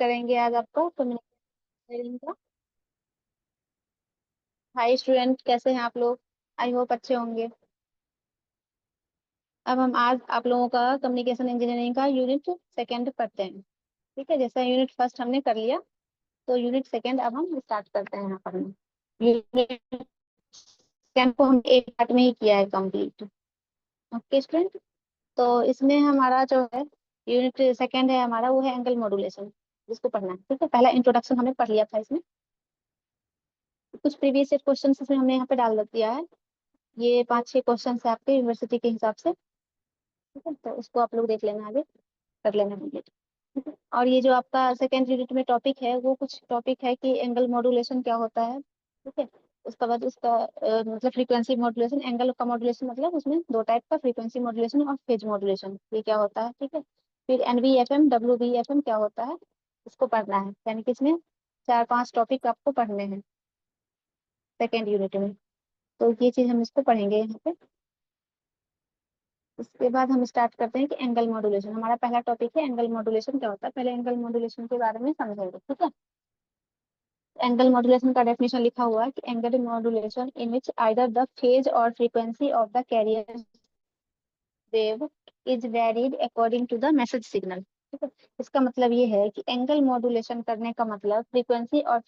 करेंगे आज आपका कम्युनिकेशन का। हाय स्टूडेंट, कैसे हैं आप लोग? आई होप अच्छे होंगे। अब हम आज आप लोगों का कम्युनिकेशन इंजीनियरिंग का यूनिट सेकंड पढ़ते हैं। ठीक है, जैसा यूनिट फर्स्ट हमने कर लिया, तो यूनिट सेकंड अब हम स्टार्ट करते हैं यहाँ पढ़ना। यूनिट सेकंड को हम एक पार्ट में ही किया है कंप्लीट। ओके स्टूडेंट, तो इसमें हमारा जो है यूनिट सेकंड है हमारा, वो है एंगल मॉड्यूलेशन, जिसको पढ़ना है। ठीक है, पहला इंट्रोडक्शन हमने पढ़ लिया था इसमें। कुछ प्रीवियस ईयर क्वेश्चन इसमें हमने यहाँ पे डाल दिया है। ये 5-6 क्वेश्चन है आपके यूनिवर्सिटी के हिसाब से। ठीक है, तो उसको आप लोग देख लेना, आगे कर लेना कंप्लीट। ठीक है, और ये जो आपका सेकेंड यूनिट में टॉपिक है, वो कुछ टॉपिक है कि एंगल मॉड्यूलेशन क्या होता है। ठीक है, उसके बाद उसका मतलब फ्रीक्वेंसी मॉड्यूलेशन, एंगल का मॉड्यूलेशन, मतलब उसमें दो टाइप का, फ्रीक्वेंसी मॉड्यूलेशन और फेज मॉड्यूलेशन, ये क्या होता है। ठीक है, फिर NVFM WVFM क्या होता है, इसको पढ़ना है। यानी कि इसमें 4-5 टॉपिक आपको पढ़ने हैं सेकेंड यूनिट में। तो ये चीज हम इसको पढ़ेंगे यहाँ पे। इसके बाद हम स्टार्ट करते हैं कि एंगल मॉड्यूलेशन, हमारा पहला टॉपिक है एंगल मॉड्यूलेशन क्या होता है। पहले एंगल मॉड्यूलेशन के बारे में समझेंगे। ठीक है, एंगल मॉड्यूलेशन का डेफिनेशन लिखा हुआ है कि angle modulation in which either the phase और frequency of the carrier wave is varied according to the message signal. ठीक है, इसका मतलब ये है कि एंगल मॉड्यूलेशन करने का मतलब फ्रीक्वेंसी और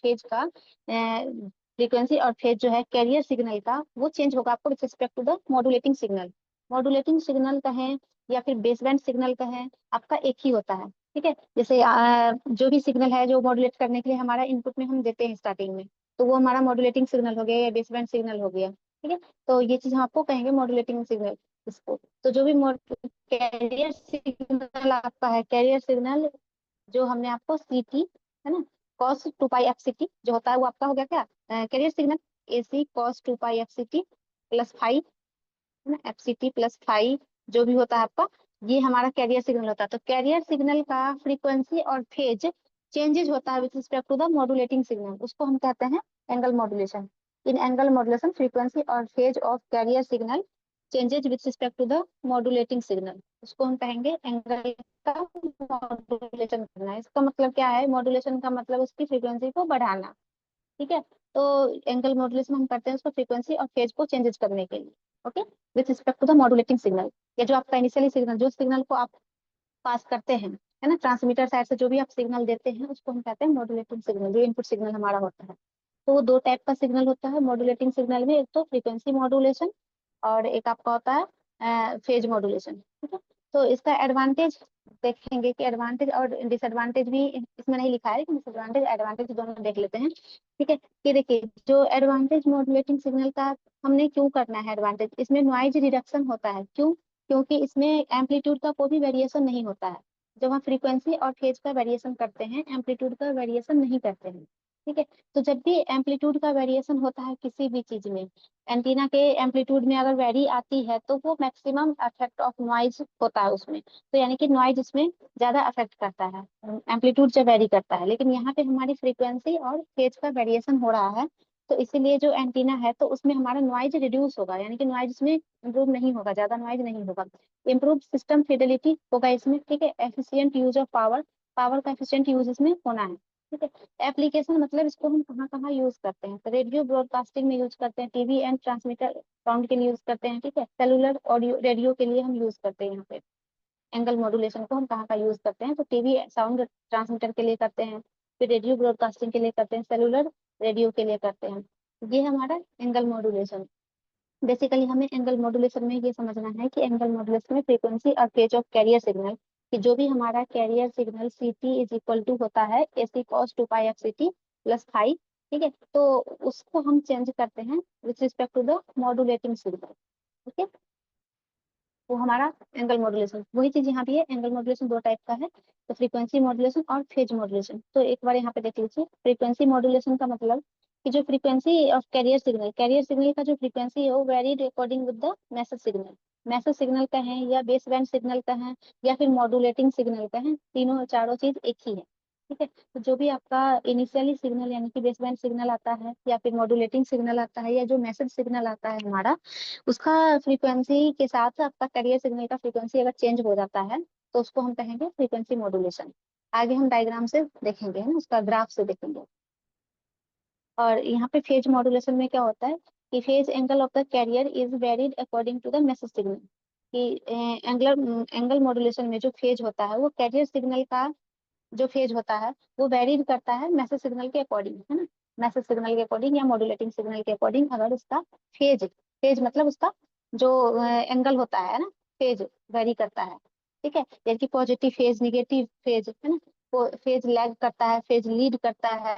फेज जो है कैरियर सिग्नल का, वो चेंज होगा आपको with respect to the modulating signal. Modulating signal कहें या फिर बेसबैंड सिग्नल कहें, आपका एक ही होता है। ठीक है, जैसे जो भी सिग्नल है जो मॉड्यूलेट करने के लिए हमारा इनपुट में हम देते हैं स्टार्टिंग में, तो वो हमारा मॉड्यूलेटिंग सिग्नल हो गया या बेसबैंड सिग्नल हो गया। ठीक है, तो ये चीज हम आपको कहेंगे मॉड्यूलेटिंग सिग्नल इसको। तो जो भी कैरियर सिग्नल आपका है, कैरियर सिग्नल जो हमने आपको CT, है ना, cos 2π f ct जो होता है, वो आपका हो गया क्या carrier signal. AC cos 2π f ct plus phi, है ना, FCT प्लस फाइव, जो भी होता है आपका, ये हमारा कैरियर सिग्नल होता है। तो कैरियर सिग्नल का फ्रीक्वेंसी और फेज चेंजेस होता है with respect to the modulating signal, उसको हम कहते हैं angle modulation. In angle modulation frequency और phase of carrier signal changes with respect to the modulating signal, उसको हम कहेंगे एंगल का मॉड्यूलेशन करना। इसका मतलब क्या है, मॉड्यूलेशन का मतलब उसकी फ्रीक्वेंसी को बढ़ाना। ठीक है, तो एंगल मॉड्यूलेशन हम करते हैं उसको फ्रीक्वेंसी और फेज को चेंजेस करने के लिए। Okay, with respect to the modulating signal, या जो आपका इनिशियली सिग्नल, जो सिग्नल को आप पास करते हैं, है ना, ट्रांसमीटर साइड से जो भी आप सिग्नल देते हैं, उसको हम कहते हैं मॉड्यूलेटिंग सिग्नल, जो इनपुट सिग्नल हमारा होता है। तो वो दो टाइप का सिग्नल होता है मॉड्यूलेटिंग सिग्नल में, एक तो फ्रीक्वेंसी मॉड्यूलेशन और एक आपका होता है फेज मॉड्यूलेशन। ठीक है, तो इसका एडवांटेज देखेंगे कि एडवांटेज और डिसएडवांटेज भी इसमें नहीं लिखा है, लेकिन डिसएडवांटेज एडवांटेज दोनों देख लेते हैं। ठीक है, कि देखिए जो एडवांटेज मॉड्यूलेटिंग सिग्नल का हमने क्यों करना है एडवांटेज, इसमें नॉइज रिडक्शन होता है। क्यों? क्योंकि इसमें एम्पलीट्यूड का कोई भी वेरिएशन नहीं होता है। जब हम फ्रीक्वेंसी और फेज का वेरिएशन करते हैं, एम्पलीट्यूड का वेरिएशन नहीं करते हैं। ठीक है, तो जब भी एम्पलीट्यूड का वेरिएशन होता है किसी भी चीज में, एंटीना के एम्पलीट्यूड में अगर वेरी आती है, तो वो मैक्सिमम इफेक्ट ऑफ नॉइज होता है उसमें। तो यानी कि नॉइज इसमें ज्यादा अफेक्ट करता है, एम्पलीट्यूड जब वेरी करता है। लेकिन यहाँ पे हमारी फ्रीक्वेंसी और फेज का वेरिएशन हो रहा है, तो इसीलिए जो एंटीना है, तो उसमें हमारा नॉइज रिड्यूस होगा, यानी कि नॉइज इसमें इम्प्रूव नहीं होगा, ज्यादा नॉइज नहीं होगा। इम्प्रूव सिस्टम फिडेलिटी होगा इसमें। ठीक है, efficient use of power, power का एफिशिएंट यूज इसमें होना है। ठीक है, एप्लीकेशन मतलब इसको हम कहाँ कहाँ यूज करते हैं, तो रेडियो ब्रॉडकास्टिंग में यूज करते हैं, टीवी एंड ट्रांसमीटर साउंड के लिए यूज करते हैं। ठीक है, सेलुलर ऑडियो रेडियो के लिए हम यूज करते हैं। यहाँ पे एंगल मॉड्यूलेशन को हम कहाँ का यूज करते हैं, तो टीवी साउंड ट्रांसमीटर के लिए करते हैं, फिर रेडियो ब्रॉडकास्टिंग के लिए करते हैं, सेलुलर रेडियो के लिए करते हैं। ये हमारा एंगल मॉड्यूलेशन। बेसिकली हमें एंगल मॉड्यूलेशन में ये समझना है कि एंगल मॉड्यूलेशन में फ्रीक्वेंसी और फेज ऑफ कैरियर सिग्नल, कि जो भी हमारा carrier signal CT is equal to होता है AC cos 2π f ct plus phi. ठीक है, तो उसको हम चेंज करते हैं with respect to the modulating signal. ठीक है, वो हमारा एंगल मॉड्यूलेशन, वही चीज यहाँ भी है। एंगल मॉड्यूलेशन दो टाइप का है, तो फ्रीक्वेंसी मॉड्यूलेशन और फेज मॉड्यूलेशन। तो एक बार यहाँ पे देख लीजिए, फ्रीक्वेंसी मॉड्यूलेशन का मतलब कि जो फ्रीक्वेंसी ऑफ कैरियर सिग्नल का जो फ्रीक्वेंसी है, वो varied according with the message signal. Message signal का है या बेस बैंड सिग्नल का है या फिर मॉड्यूलेटिंग सिग्नल का है, तीनों चारों चीज एक ही है। ठीक है, तो जो भी आपका इनिशियली सिग्नल यानी कि बेस बैंड सिग्नल आता है, या फिर मॉड्यूलेटिंग सिग्नल आता है, या जो मैसेज सिग्नल आता है हमारा, उसका फ्रीक्वेंसी के साथ आपका कैरियर सिग्नल का फ्रीक्वेंसी अगर चेंज हो जाता है, तो उसको हम कहेंगे फ्रीक्वेंसी मॉड्यूलेशन। आगे हम डायग्राम से देखेंगे, है ना, उसका ग्राफ से देखेंगे। और यहाँ पे फेज मॉड्यूलेशन में क्या होता है कि phase angle of the carrier is varied according to the message signal. कि एंगल मॉड्यूलेशन में जो फेज होता है वो कैरियर सिग्नल का जो फेज होता है वो वेरीड करता है मैसेज सिग्नल के अकॉर्डिंग, है ना। मैसेज सिग्नल के अकॉर्डिंग या मॉड्यूलेटिंग सिग्नल के अकॉर्डिंग अगर उसका फेज फेज मतलब उसका जो एंगल होता है ना, फेज वेरी करता है। ठीक है, जैसे कि पॉजिटिव फेज, निगेटिव फेज, है ना, वो फेज लैग करता है, फेज लीड करता है।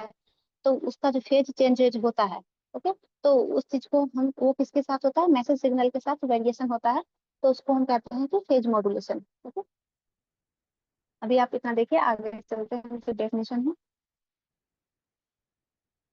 तो उसका जो फेज चेंजेज होता है, ओके, तो उस चीज को हम वो किसके साथ होता है, मैसेज सिग्नल के साथ वेरिएशन होता है, तो उसको हम कहते हैं कि फेज मॉड्यूलेशन। ओके, अभी आप इतना देखिए, आगे चलते हैं फिर डेफिनेशन है।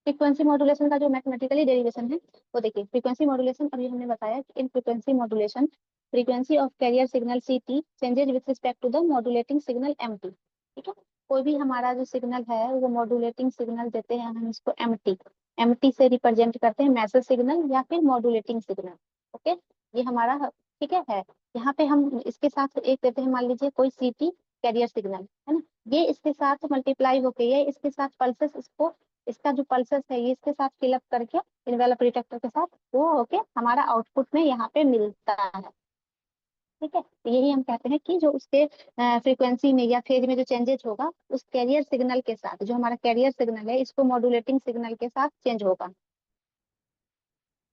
फ्रीक्वेंसी मॉड्यूलेशन का जो मैथमेटिकली डेरिवेशन है वो देखिए। फ्रीक्वेंसी मॉड्यूलेशन, अभी हमने बताया कि in frequency modulation frequency of carrier signal C T changes with respect to the modulating signal M T. ठीक है, कोई भी हमारा जो सिग्नल है वो मॉड्यूलेटिंग सिग्नल देते हैं हम इसको एम टी। एम टी से रिप्रेजेंट करते हैं मैसेज सिग्नल या फिर मॉड्यूलेटिंग सिग्नल। ओके, ये हमारा ठीक है। यहाँ पे हम इसके साथ एक देते हैं, मान लीजिए कोई सी टी कैरियर सिग्नल, है ना, ये इसके साथ मल्टीप्लाई होके ये इसके साथ पल्सेस, इसको इसका जो पल्सेस है ये इसके साथ फिलअप करके इनवेलप रिटेक्टर के साथ वो होके हमारा आउटपुट में यहाँ पे मिलता है। ठीक है, तो यही हम कहते हैं कि जो उसके फ्रीक्वेंसी में या फेज में जो चेंजेस होगा उस कैरियर सिग्नल के साथ, जो हमारा कैरियर सिग्नल है इसको मॉड्यूलेटिंग सिग्नल के साथ चेंज होगा।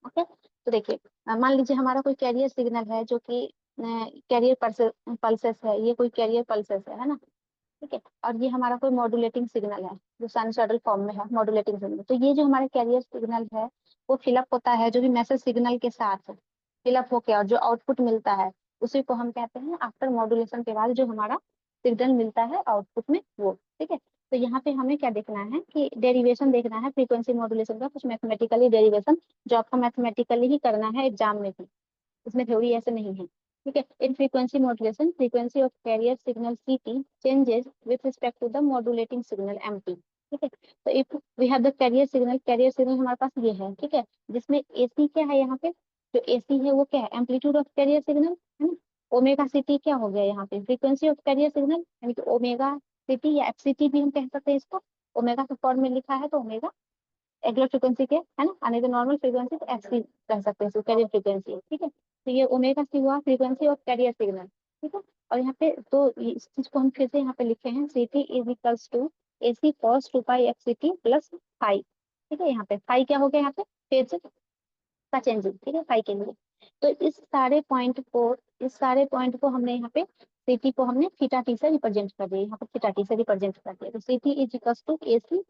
ओके, तो देखिए मान लीजिए हमारा कोई कैरियर सिग्नल है जो कि कैरियर पल्सेस है, ये कोई कैरियर पल्सेस है ना। ठीक है, और ये हमारा कोई मॉड्यूलेटिंग सिग्नल है जो साइनसॉइडल फॉर्म में है, मॉड्यूलेटिंग सिग्नल। तो ये जो हमारा कैरियर सिग्नल है वो फिलअप होता है जो भी मैसेज सिग्नल के साथ फिलअप होके और जो आउटपुट मिलता है उसी को हम कहते हैं आफ्टर मॉड्यूलेशन के बाद जो हमारा सिग्नल मिलता है आउटपुट में वो। ठीक है, तो यहाँ पे हमें क्या देखना है कि डेरिवेशन देखना है फ्रीक्वेंसी मॉड्यूलेशन का, कुछ मैथमेटिकली डेरिवेशन जो आपको मैथमेटिकली ही करना है एग्जाम में भी, इसमें थ्योरी ऐसे नहीं है। ठीक है, in frequency modulation frequency of carrier signal C T changes with respect to the modulating signal M T. ठीक है, तो if we have the carrier signal हमारे पास ये है, ठीक है, जिसमें एसी क्या है यहाँ पे, जो एसी है वो क्या है, एम्पलीट्यूड ऑफ कैरियर सिग्नल, है ना। ओमेगा सी टी क्या हो गया यहाँ पे, फ्रीक्वेंसी ऑफ कैरियर सिग्नल, यानी कि ओमेगा सी टी या एफ सी टी भी हम कह सकते हैं इसको। ओमेगा के फॉर्म में लिखा है तो ओमेगा एंगुलर फ्रीक्वेंसी के, है ना, आने नॉर्मल फ्रीक्वेंसी तो एफ सी कह सकते हैं, कैरियर फ्रीक्वेंसी। ठीक है, तो ये ओमेगा सी हुआ फ्रीक्वेंसी ऑफ कैरियर सिग्नल। ठीक है, और यहाँ पे तो इस चीज को हम फिर से यहाँ पे लिखे हैं, C T is equals to A C cos two pi F C T plus phi. ठीक है, यहाँ पे फाई क्या हो गया, यहाँ पे फेज का चेंजिंग। ठीक है, फाई के लिए तो इस सारे पॉइंट को हमने यहाँ पे सी टी को हमने थीटा टी से रिप्रेजेंट कर दिया, यहाँ पे थीटा टी से रिप्रेजेंट कर दिया, तो C T is equals to A C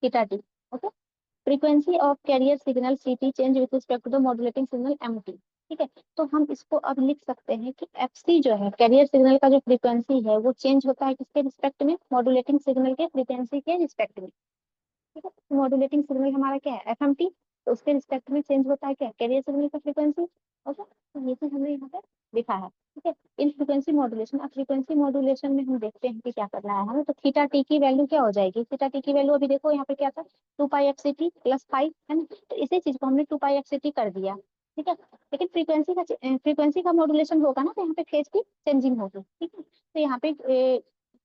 theta T. Okay, frequency of carrier signal C T change with respect to the modulating signal M T. ठीक है, तो हम इसको अब लिख सकते हैं कि एफ सी जो है कैरियर सिग्नल का जो फ्रीक्वेंसी है वो चेंज होता है किसके रिस्पेक्ट में, मॉड्यूलेटिंग सिग्नल के फ्रीक्वेंसी के रिस्पेक्ट में। ठीक है, तो मॉड्यूलेटिंग सिग्नल हमारा क्या है, एफ एम टी, तो उसके रिस्पेक्ट में चेंज होता है क्या, कैरियर सिग्नल का फ्रीक्वेंसी। ओके, तो ये चीज हमने यहाँ पे लिखा है। ठीक है, इन फ्रीक्वेंसी मॉड्यूलेशन, अब फ्रीक्वेंसी मॉड्यूलेशन में हम देखते हैं कि क्या करना है हमें, तो थीटा टी की वैल्यू क्या हो जाएगी, थीटा टी की वैल्यू अभी देखो यहाँ पे क्या था, two pi F C T plus phi, है ना, तो इसी चीज को हमने two pi F C T कर दिया। ठीक है, लेकिन फ्रीक्वेंसी का मॉड्यूलेशन होगा ना तो यहाँ पे फेज की चेंजिंग होगी। ठीक है, तो यहाँ पे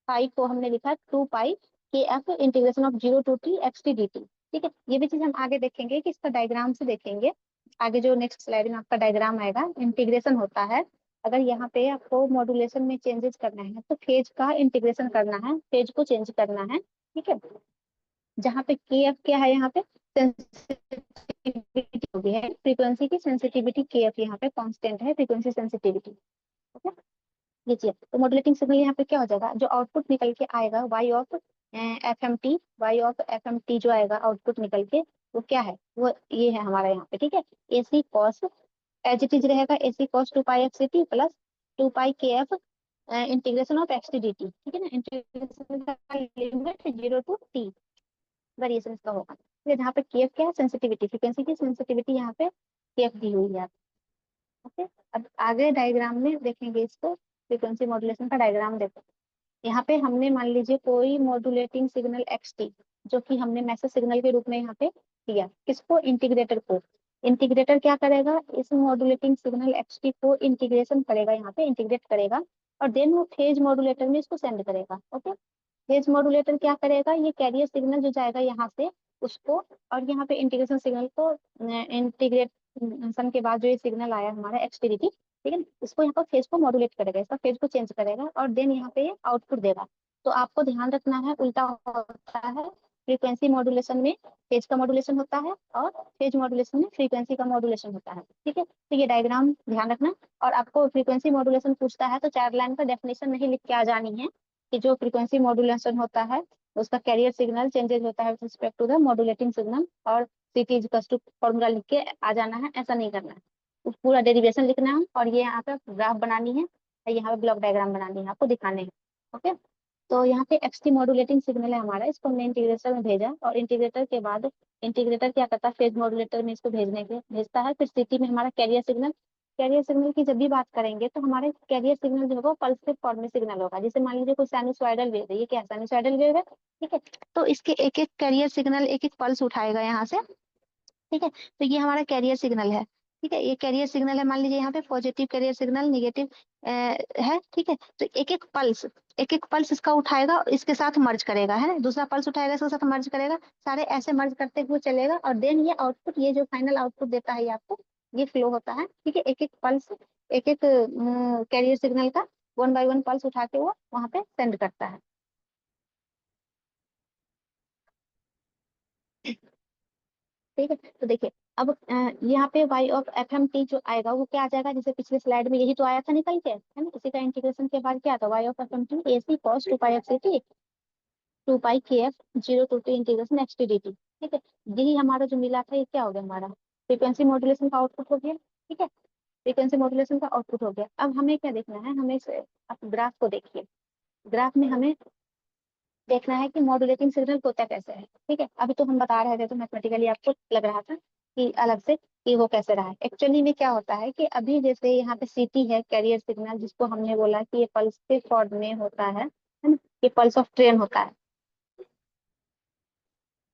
फाइव को हमने लिखा टू पाई के F integration of zero to T X T D T. ठीक है, ये भी चीज हम आगे देखेंगे कि इसका डायग्राम से देखेंगे, आगे जो नेक्स्ट स्लाइड में आपका डायग्राम आएगा, इंटीग्रेशन होता है। अगर यहाँ पे आपको मॉड्यूलेशन में चेंजेस करना है तो फेज का इंटीग्रेशन करना है, फेज को चेंज करना है। ठीक है, जहाँ पे के एफ क्या है, यहाँ पे सेंसिटिविटी हो गई है, फ्रीक्वेंसी की सेंसिटिविटी के एफ यहाँ पे कांस्टेंट है, फ्रीक्वेंसी सेंसिटिविटी। ओके, ये चीज तो मॉड्यूलेटिंग सिग्नल यहाँ पे क्या हो जाएगा, जो आउटपुट निकल के आएगा Y of F M T, Y of F M T जो आएगा आउटपुट निकल के वो क्या है, वो ये है हमारा यहाँ पे। ठीक है, a C cos as it is रहेगा, ए सी cos two pi F C T plus two pi के F integration of x T D T. ठीक है ना, इंटीग्रेशन का limit zero to t variation इसका होगा। ठीक है, जहाँ पे के एफ क्या है, सेंसिटिविटी, फ्रीक्वेंसी की सेंसिटिविटी यहाँ पे के एफ दी हुई है। ओके, अब आगे डायग्राम में देखेंगे इसको, फ्रीक्वेंसी मॉड्यूलेशन का डायग्राम देखो। यहाँ पे हमने मान लीजिए कोई मॉड्यूलेटिंग सिग्नल एक्स टी जो कि हमने मैसेज सिग्नल के रूप में यहाँ पे दिया, किसको, इंटीग्रेटर को। इंटीग्रेटर क्या करेगा, इस मॉड्यूलेटिंग सिग्नल एक्स टी को इंटीग्रेशन करेगा, यहाँ पे इंटीग्रेट करेगा और देन वो फेज मॉड्यूलेटर में इसको सेंड करेगा। ओके, फेज मॉड्यूलेटर क्या करेगा, ये कैरियर सिग्नल जो जाएगा यहाँ से उसको, और यहाँ पे इंटीग्रेशन सिग्नल को, इंटीग्रेशन के बाद जो ये सिग्नल आया हमारा एक्सटीडीटी, ठीक है, इसको यहाँ पर फेज को मॉड्यूलेट करेगा, इसका फेज को चेंज करेगा और देन यहाँ पे आउटपुट देगा। तो आपको ध्यान रखना है, उल्टा होता है, फ्रीक्वेंसी मॉड्यूलेशन में फेज का मॉड्यूलेशन होता है और फेज मॉड्यूलेशन में फ्रीक्वेंसी का मॉड्यूलेशन होता है, ठीक है। तो ये डायग्राम ध्यान रखना। और आपको फ्रीक्वेंसी मॉड्यूलेशन पूछता है तो 4 लाइन का डेफिनेशन नहीं लिख के आ जानी है कि जो फ्रीक्वेंसी मॉड्यूलेशन होता है उसका कैरियर सिग्नल चेंजेस होता है with respect to the modulating signal, और सीटी इज टू फॉर्मूला लिख के आ जाना है, ऐसा नहीं करना है। उस पूरा डेरिवेशन लिखना है और ये यहाँ पे ग्राफ बनानी है और यहाँ पे ब्लॉक डायग्राम बनानी है, आपको दिखाने हैं। ओके, तो यहाँ पे एक्सटी मॉड्यूलेटिंग सिग्नल है हमारा, इसको हमने इंटीग्रेटर में भेजा और इंटीग्रेटर के बाद इंटीग्रेटर क्या करता है, फेज मॉड्यूलेटर में इसको भेजने के भेजता है, फिर सिटी में हमारा कैरियर सिग्नल। कैरियर सिग्नल की जब भी बात करेंगे तो हमारे कैरियर सिग्नल जो होगा पल्स के फॉर्म में सिग्नल होगा। जैसे मान लीजिए कोई साइनसॉइडल वेव है, ये क्या साइनसॉइडल वेव है, ठीक है, तो इसके एक एक कैरियर सिग्नल एक एक पल्स उठाएगा यहाँ से, ठीक है। तो ये हमारा कैरियर सिग्नल है, ठीक है, ये कैरियर सिग्नल है, मान लीजिए यहाँ पे पॉजिटिव कैरियर सिग्नल, निगेटिव है, ठीक है। तो एक एक पल्स इसका उठाएगा, इसके साथ मर्ज करेगा, है ना, दूसरा पल्स उठाएगा इसके साथ मर्ज करेगा, सारे ऐसे मर्ज करते हुए चलेगा और देन ये आउटपुट, ये जो फाइनल आउटपुट देता है ये आपको, ये फ्लो होता है, ठीक है। एक एक पल्स, एक एक कैरियर सिग्नल का 1 बाय 1 पल्स उठा के वो वहां पे सेंड करता है, ठीक है। तो देखिए अब यहाँ पे y of F M T जो आएगा वो क्या आ जाएगा, जैसे पिछले स्लाइड में यही तो आया था निकल के, है ना, इसी का इंटीग्रेशन के बाद क्या था, y of F M T A C cos 2 pi F C T 2 pi के F 0 to t integration X T D T, ठीक है। यही हमारा जो मिला था ये क्या हो गया, हमारा फ्रीक्वेंसी मॉड्यूलेशन का आउटपुट हो गया, ठीक है, फ्रीक्वेंसी मॉड्यूलेशन का आउटपुट हो गया। अब हमें क्या देखना है, हमें आप ग्राफ को देखिए, ग्राफ में हमें देखना है कि मॉड्यूलेटिंग सिग्नल होता कैसे है, ठीक है। अभी तो हम बता रहे थे तो मैथमेटिकली आपको लग रहा था कि अलग से कि वो कैसे रहा है, एक्चुअली में क्या होता है कि अभी जैसे यहाँ पे सीटी है कैरियर सिग्नल, जिसको हमने बोला कि ये पल्स के फॉर्म में होता है ना, ये पल्स ऑफ ट्रेन होता है,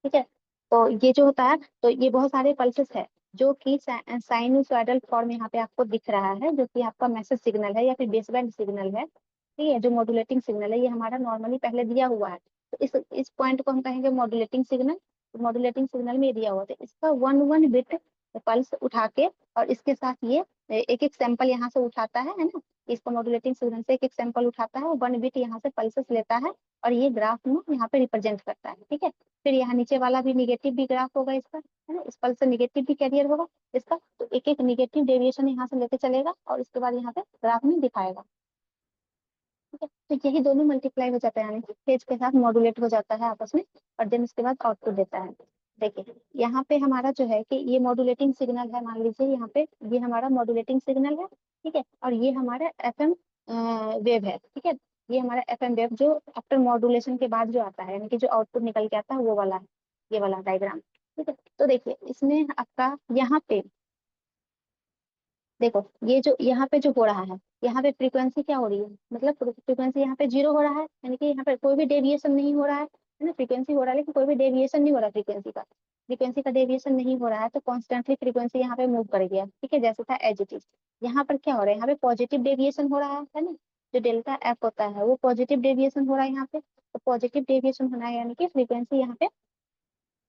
ठीक है। तो ये जो होता है, तो ये बहुत सारे पल्सेस है जो कि साइनसॉइडल फॉर्म यहाँ पे आपको दिख रहा है, जो कि आपका मैसेज सिग्नल है या फिर बेसबैंड सिग्नल है, ठीक है, जो मॉड्यूलेटिंग सिग्नल है ये हमारा नॉर्मली पहले दिया हुआ है। तो इस पॉइंट को हम कहेंगे मॉड्यूलेटिंग सिग्नल। तो मॉड्यूलेटिंग सिग्नल में ये दिया हुआ था, इसका 1 1 बिट पल्स उठा के और इसके साथ ये एक एक सैंपल यहाँ से उठाता है ना, इसको मॉड्यूलेटिंग सिग्नल से एक एक सैंपल उठाता है, 1 बिट यहाँ से पल्सेस लेता है और ये ग्राफ में यहाँ पे रिप्रेजेंट करता है, ठीक है। फिर यहाँ नीचे वाला भी निगेटिव भी ग्राफ होगा इसका, है ना, इस पल्स से निगेटिव भी कैरियर होगा इसका, तो एक एक निगेटिव डेविएशन यहाँ से लेके चलेगा और इसके बाद यहाँ पे ग्राफ में दिखाएगा, ठीक है। तो यही दोनों मल्टीप्लाई हो जाता है, यानी कि फेज के साथ मॉड्यूलेट हो जाता है आपस में और देन उसके बाद आउटपुट देता है। देखिए यहाँ पे हमारा जो है कि ये मॉड्यूलेटिंग सिग्नल है, मान लीजिए यहाँ पे ये हमारा मॉड्यूलेटिंग सिग्नल है, ठीक है, और ये हमारा एफएम वेव है, ठीक है। ये हमारा एफएम वेव जो आफ्टर मॉड्यूलेशन के बाद जो आता है, यानी कि जो आउटपुट निकल के आता है वो वाला है, ये वाला डायग्राम, ठीक है। तो देखिए इसमें आपका यहाँ पे देखो, ये जो यहाँ पे जो हो रहा है, यहाँ पे फ्रीक्वेंसी क्या हो रही है, मतलब फ्रीक्वेंसी यहाँ पे 0 हो रहा है, यानी कि यहाँ पे कोई भी डेविएशन नहीं हो रहा है ना, फ्रीक्वेंसी हो रहा है लेकिन कोई भी डेविएशन नहीं हो रहा, फ्रीक्वेंसी का डेविएशन नहीं हो रहा है, तो कॉन्स्टेंटली फ्रीक्वेंसी यहाँ पे मूव कर गया, ठीक है, जैसे था एज इट इज। यहाँ पर क्या हो रहा है, यहाँ पे पॉजिटिव डेविएशन हो रहा है ना, जो डेल्टा एफ होता है वो पॉजिटिव डेविएशन हो रहा है यहाँ पे, तो पॉजिटिव डेविएशन होना है यानी कि फ्रीक्वेंसी यहाँ पे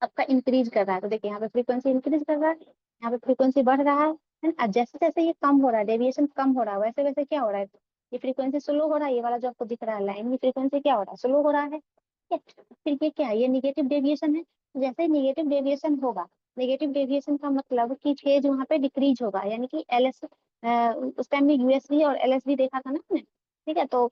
आपका इंक्रीज कर रहा है। तो देखिए यहाँ पे फ्रीक्वेंसी इंक्रीज कर रहा है, यहाँ पे फ्रीक्वेंसी बढ़ रहा है ना, और जैसे जैसे ये कम हो रहा है, डेविएशन कम हो रहा है, वैसे वैसे क्या हो रहा है, ये फ्रीक्वेंसी स्लो हो रहा है, ये वाला जो आपको दिख रहा है लाइन, ये फ्रीक्वेंसी क्या हो रहा है, स्लो हो रहा है, ठीक है। फिर ये क्या है, ये निगेटिव डेविएशन है, तो जैसे निगेटिव डेविएशन होगा, नेगेटिव डेविएशन का मतलब कि फेज वहाँ पे डिक्रीज होगा, यानी कि एल एस, उस टाइम में यूएसडी और एलएसडी देखा था ना हमने, ठीक है। तो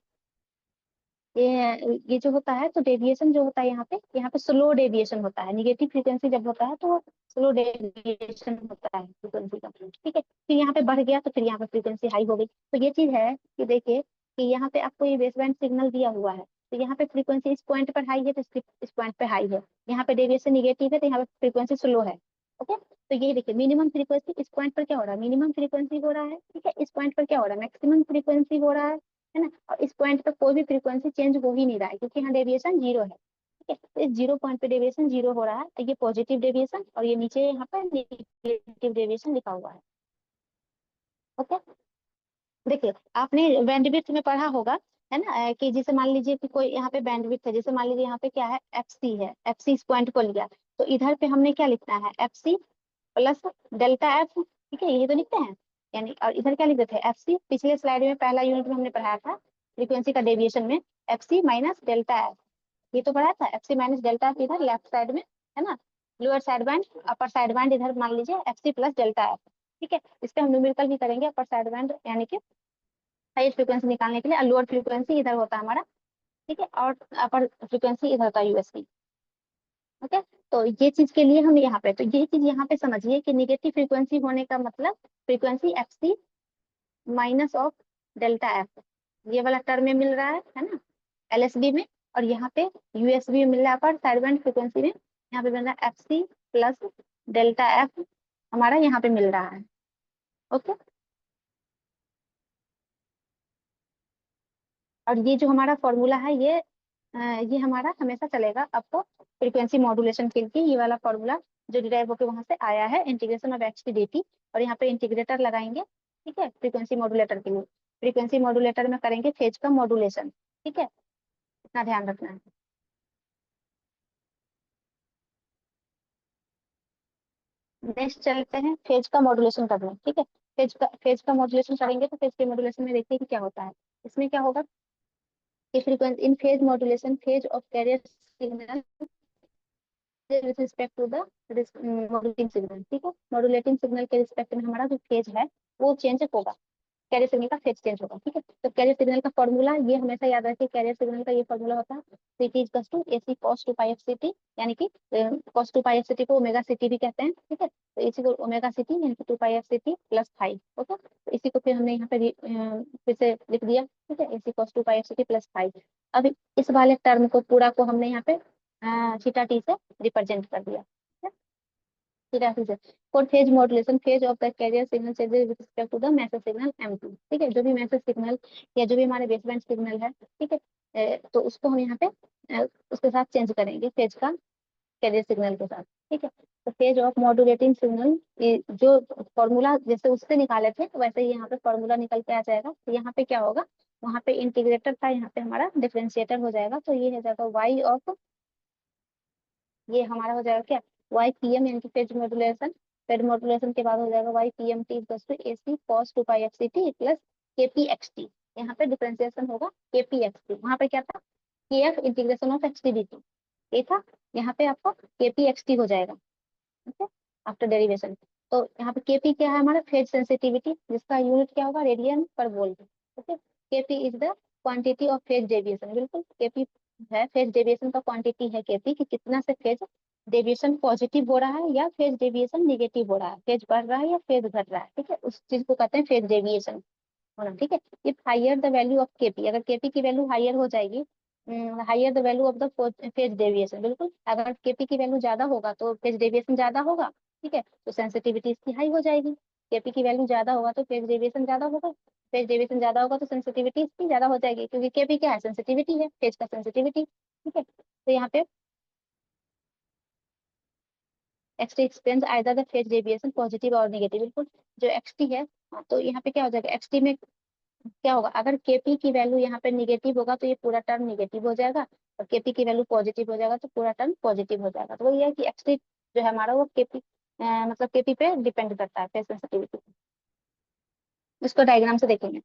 ये जो होता है, तो डेविएशन जो होता है यहाँ पे स्लो डेविएशन होता है, निगेटिव फ्रीक्वेंसी जब होता है तो स्लो डेविएशन होता है फ्रीक्वेंसी का, ठीक है। फिर यहाँ पे बढ़ गया तो फिर यहाँ पे फ्रीक्वेंसी हाई हो गई। तो ये चीज है कि देखिए कि यहाँ पे आपको ये बेसबैंड सिग्नल दिया हुआ है, तो यहाँ पे फ्रीक्वेंसी इस पॉइंट पर हाई है तो इस पॉइंट पे हाई है, यहाँ पे डेविएशन निगेटिव है तो यहाँ पे फ्रीक्वेंसी स्लो है, ओके। तो ये देखिए मिनिमम फ्रीक्वेंसी इस पॉइंट पर क्या हो रहा है, मिनिमम फ्रीक्वेंसी हो रहा है, ठीक है, इस पॉइंट पर क्या हो रहा है, मैक्सिमम फ्रीक्वेंसी हो रहा है ना, और इस पॉइंट पे कोई भी फ्रीक्वेंसी चेंज हो ही नहीं रहा है क्योंकि यहाँ डेविएशन 0 है, ठीक है। तो इस 0 पॉइंट पे डेविएशन 0 हो रहा है, तो ये पॉजिटिव डेविएशन और ये नीचे यहाँ पर नेगेटिव डेविएशन लिखा हुआ है, ओके। देखिए आपने बैंडविड्थ में पढ़ा होगा है ना, कि जैसे मान लीजिए कि कोई यहाँ पे बैंडविड्थ है, जैसे मान लीजिए यहाँ पे क्या है, एफ सी है, एफ सी इस पॉइंट को लिया, तो इधर पे हमने क्या लिखना है, F C plus delta F, ठीक है, यही तो लिखते हैं। यानी और इधर क्या लिख देते हैं, एफ सी, पिछले स्लाइड में पहला यूनिट में हमने पढ़ाया था फ्रीक्वेंसी का डेविएशन में, F C minus delta F, ये तो पढ़ाया था, F C minus delta F इधर लेफ्ट साइड में, है ना, lower side band upper side band इधर मान लीजिए F C plus delta F, ठीक है। इस पे हम न्यूमेरिकल भी करेंगे, अपर साइड बैंड यानी कि हाई फ्रीक्वेंसी निकालने के लिए, और लोअर फ्रीक्वेंसी इधर होता है हमारा, ठीक है, और अपर फ्रीक्वेंसी इधर होता है यूएसबी। ओके, तो ये चीज के लिए हम यहाँ पे, तो ये चीज यहाँ पे समझिए कि निगेटिव फ्रीक्वेंसी होने का मतलब frequency F C minus of delta F, ये वाला टर्म में मिल रहा है ना, एलएसबी में, और यहाँ पे यूएसबी में मिल रहा है पर साइड बैंड फ्रीक्वेंसी में, यहाँ पे मिल रहा है F C plus delta F, हमारा यहाँ पे मिल रहा है। ओके, और ये जो हमारा फॉर्मूला है ये हमारा हमेशा चलेगा, आपको फ्रीक्वेंसी मॉड्यूलेशन के लिए ये वाला फॉर्मूला जो डिराइव होकर वहां से आया है, integration of x T D T, और यहाँ पे इंटीग्रेटर लगाएंगे, ठीक है, फ्रीक्वेंसी मॉड्यूलेटर के लिए, फ्रीक्वेंसी मॉड्यूलेटर में करेंगे फेज का मॉड्यूलेशन, ठीक है, इतना ध्यान रखना है। नेक्स्ट चलते हैं फेज का मॉड्यूलेशन करने, ठीक है, फेज का मॉड्यूलेशन करेंगे, तो फेज के मॉड्यूलेशन में देखिए कि क्या होता है, इसमें क्या होगा कि frequency in phase modulation, phase of carrier signal with respect to the modulating signal, ठीक है, मॉड्यूलेटिंग सिग्नल के रिस्पेक्ट में हमारा जो फेज है वो चेंज होगा, कैरियर सिग्नल का फेज चेंज होगा, ठीक है। तो कैरियर सिग्नल का फॉर्मूला ये हमेशा याद रखिए, कैरियर सिग्नल का ये फॉर्मूला होता है C T is to A C cos two pi F C T, यानी कि cos two pi F C T को ओमेगा सी टी भी कहते हैं, ठीक है, तो इसी को ओमेगा सी टी यानी कि two pi F C T plus phi, okay, तो इसी को फिर हमने यहाँ पे फिर से लिख दिया, ठीक है, a C cos two pi F C T plus five. अब इस वाले टर्म को पूरा को हमने यहाँ पे थीटा टी से रिप्रेजेंट कर दिया, थीटा टी से, for phase modulation, phase of the carrier signal changes with respect to the message signal M T, ठीक है, जो भी मैसेज सिग्नल या जो भी हमारे बेसबैंड सिग्नल है, ठीक है, तो उसको हम यहाँ पे उसके साथ चेंज करेंगे फेज का कैरियर सिग्नल के साथ, ठीक है। तो फेज ऑफ मॉड्यूलेटिंग सिग्नल, जो फॉर्मूला जैसे उससे निकाले थे वैसे ही यहाँ पे फॉर्मूला निकल के आ जाएगा, तो यहाँ पे क्या होगा, वहाँ पे इंटीग्रेटर था, यहाँ पे हमारा डिफरेंशिएटर हो जाएगा, तो ये हो जाएगा वाई ऑफ, ये हमारा हो जाएगा क्या, वाई पी एम यानी कि फेज मॉड्यूलेशन, फेज मॉड्यूलेशन के बाद हो जाएगा Y P M T equals to A C cos two pi F C T plus K P X T, यहाँ पे डिफरेंशिएशन होगा के पी एक्स टी, वहाँ पे क्या था, के F integration of x T D T, ये था, यहाँ पे आपको के पी एक्स टी हो जाएगा, ओके, आफ्टर डेरिवेशन। तो यहाँ पे केपी क्या है, हमारा फेज सेंसिटिविटी, जिसका यूनिट क्या होगा, रेडियन पर volt, okay, KP is the quantity of phase deviation, बिल्कुल केपी है फेज डेविएशन का क्वांटिटी है केपी, कि कितना से फेज डेविएशन पॉजिटिव हो रहा है या फेज डेविएशन निगेटिव हो रहा है, फेज बढ़ रहा है या फेज घट रहा है, ठीक है, उस चीज को कहते हैं फेज डेविएशन होना, ठीक है। If higher the value of KP, अगर केपी की वैल्यू हाइयर हो जाएगी, higher the value of the phase deviation, बिल्कुल अगर केपी की वैल्यू ज्यादा होगा तो फेज डेविएशन ज्यादा होगा, ठीक है, तो सेंसिटिविटी इसकी हाई हो जाएगी, केपी की वैल्यू ज्यादा होगा तो फेज डेविएशन ज्यादा होगा, फेज डेविएशन ज्यादा होगा तो सेंसिटिविटी इसकी ज्यादा हो जाएगी, क्योंकि केपी क्या है, सेंसिटिविटी है, फेज का सेंसिटिविटी, ठीक है, तो यहाँ पे XT expense either the phase deviation positive और नेगेटिव, बिल्कुल जो एक्सटी है, हाँ, तो यहाँ पे क्या हो जाएगा, एक्सटी में क्या होगा, अगर केपी की वैल्यू यहाँ पे निगेटिव होगा तो ये पूरा टर्म निगेटिव हो जाएगा, और केपी की वैल्यू पॉजिटिव हो जाएगा तो पूरा टर्म पॉजिटिव हो जाएगा, तो वही है कि एक्सटी जो है हमारा वो केपी मतलब केपी पे डिपेंड करता है फेज सेंसिटिविटी। इसको डायग्राम से देखेंगे,